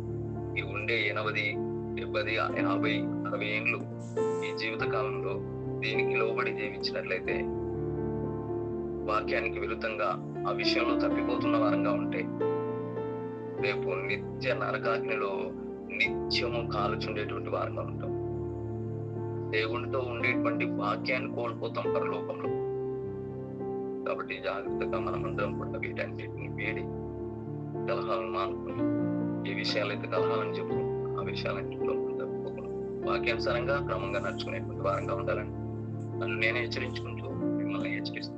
ఈ ఉండే 80, 70, 50, 60 ఏండ్లు ఈ జీవిత కాలంలో దీనికి లోబడి జీవించినట్లయితే, వాక్యానికి విరుద్ధంగా ఆ విషయంలో తప్పిపోతున్న వారంగా ఉంటే రేపు నిత్య నరకాగ్నిలో నిత్యము కాలుచుండేటువంటి వారంగా ఉంటాం. దేవునితో ఉండేటువంటి వాక్యాన్ని కోల్పోతాం పరలోకంలో. కాబట్టి జాగ్రత్తగా మనమందరం కూడా వీటన్నిటిని వీడి కలహాలను మానుకుని, ఏ విషయాలైతే కలహాలని చెప్పుకుంటున్నాం ఆ విషయాలన్నింటిలో తప్పుకోకుండా వాక్యానుసారంగా క్రమంగా నడుచుకునేటువంటి వారంగా ఉండాలని నన్ను నేనే హెచ్చరించుకుంటూ మిమ్మల్ని హెచ్చరిస్తాను.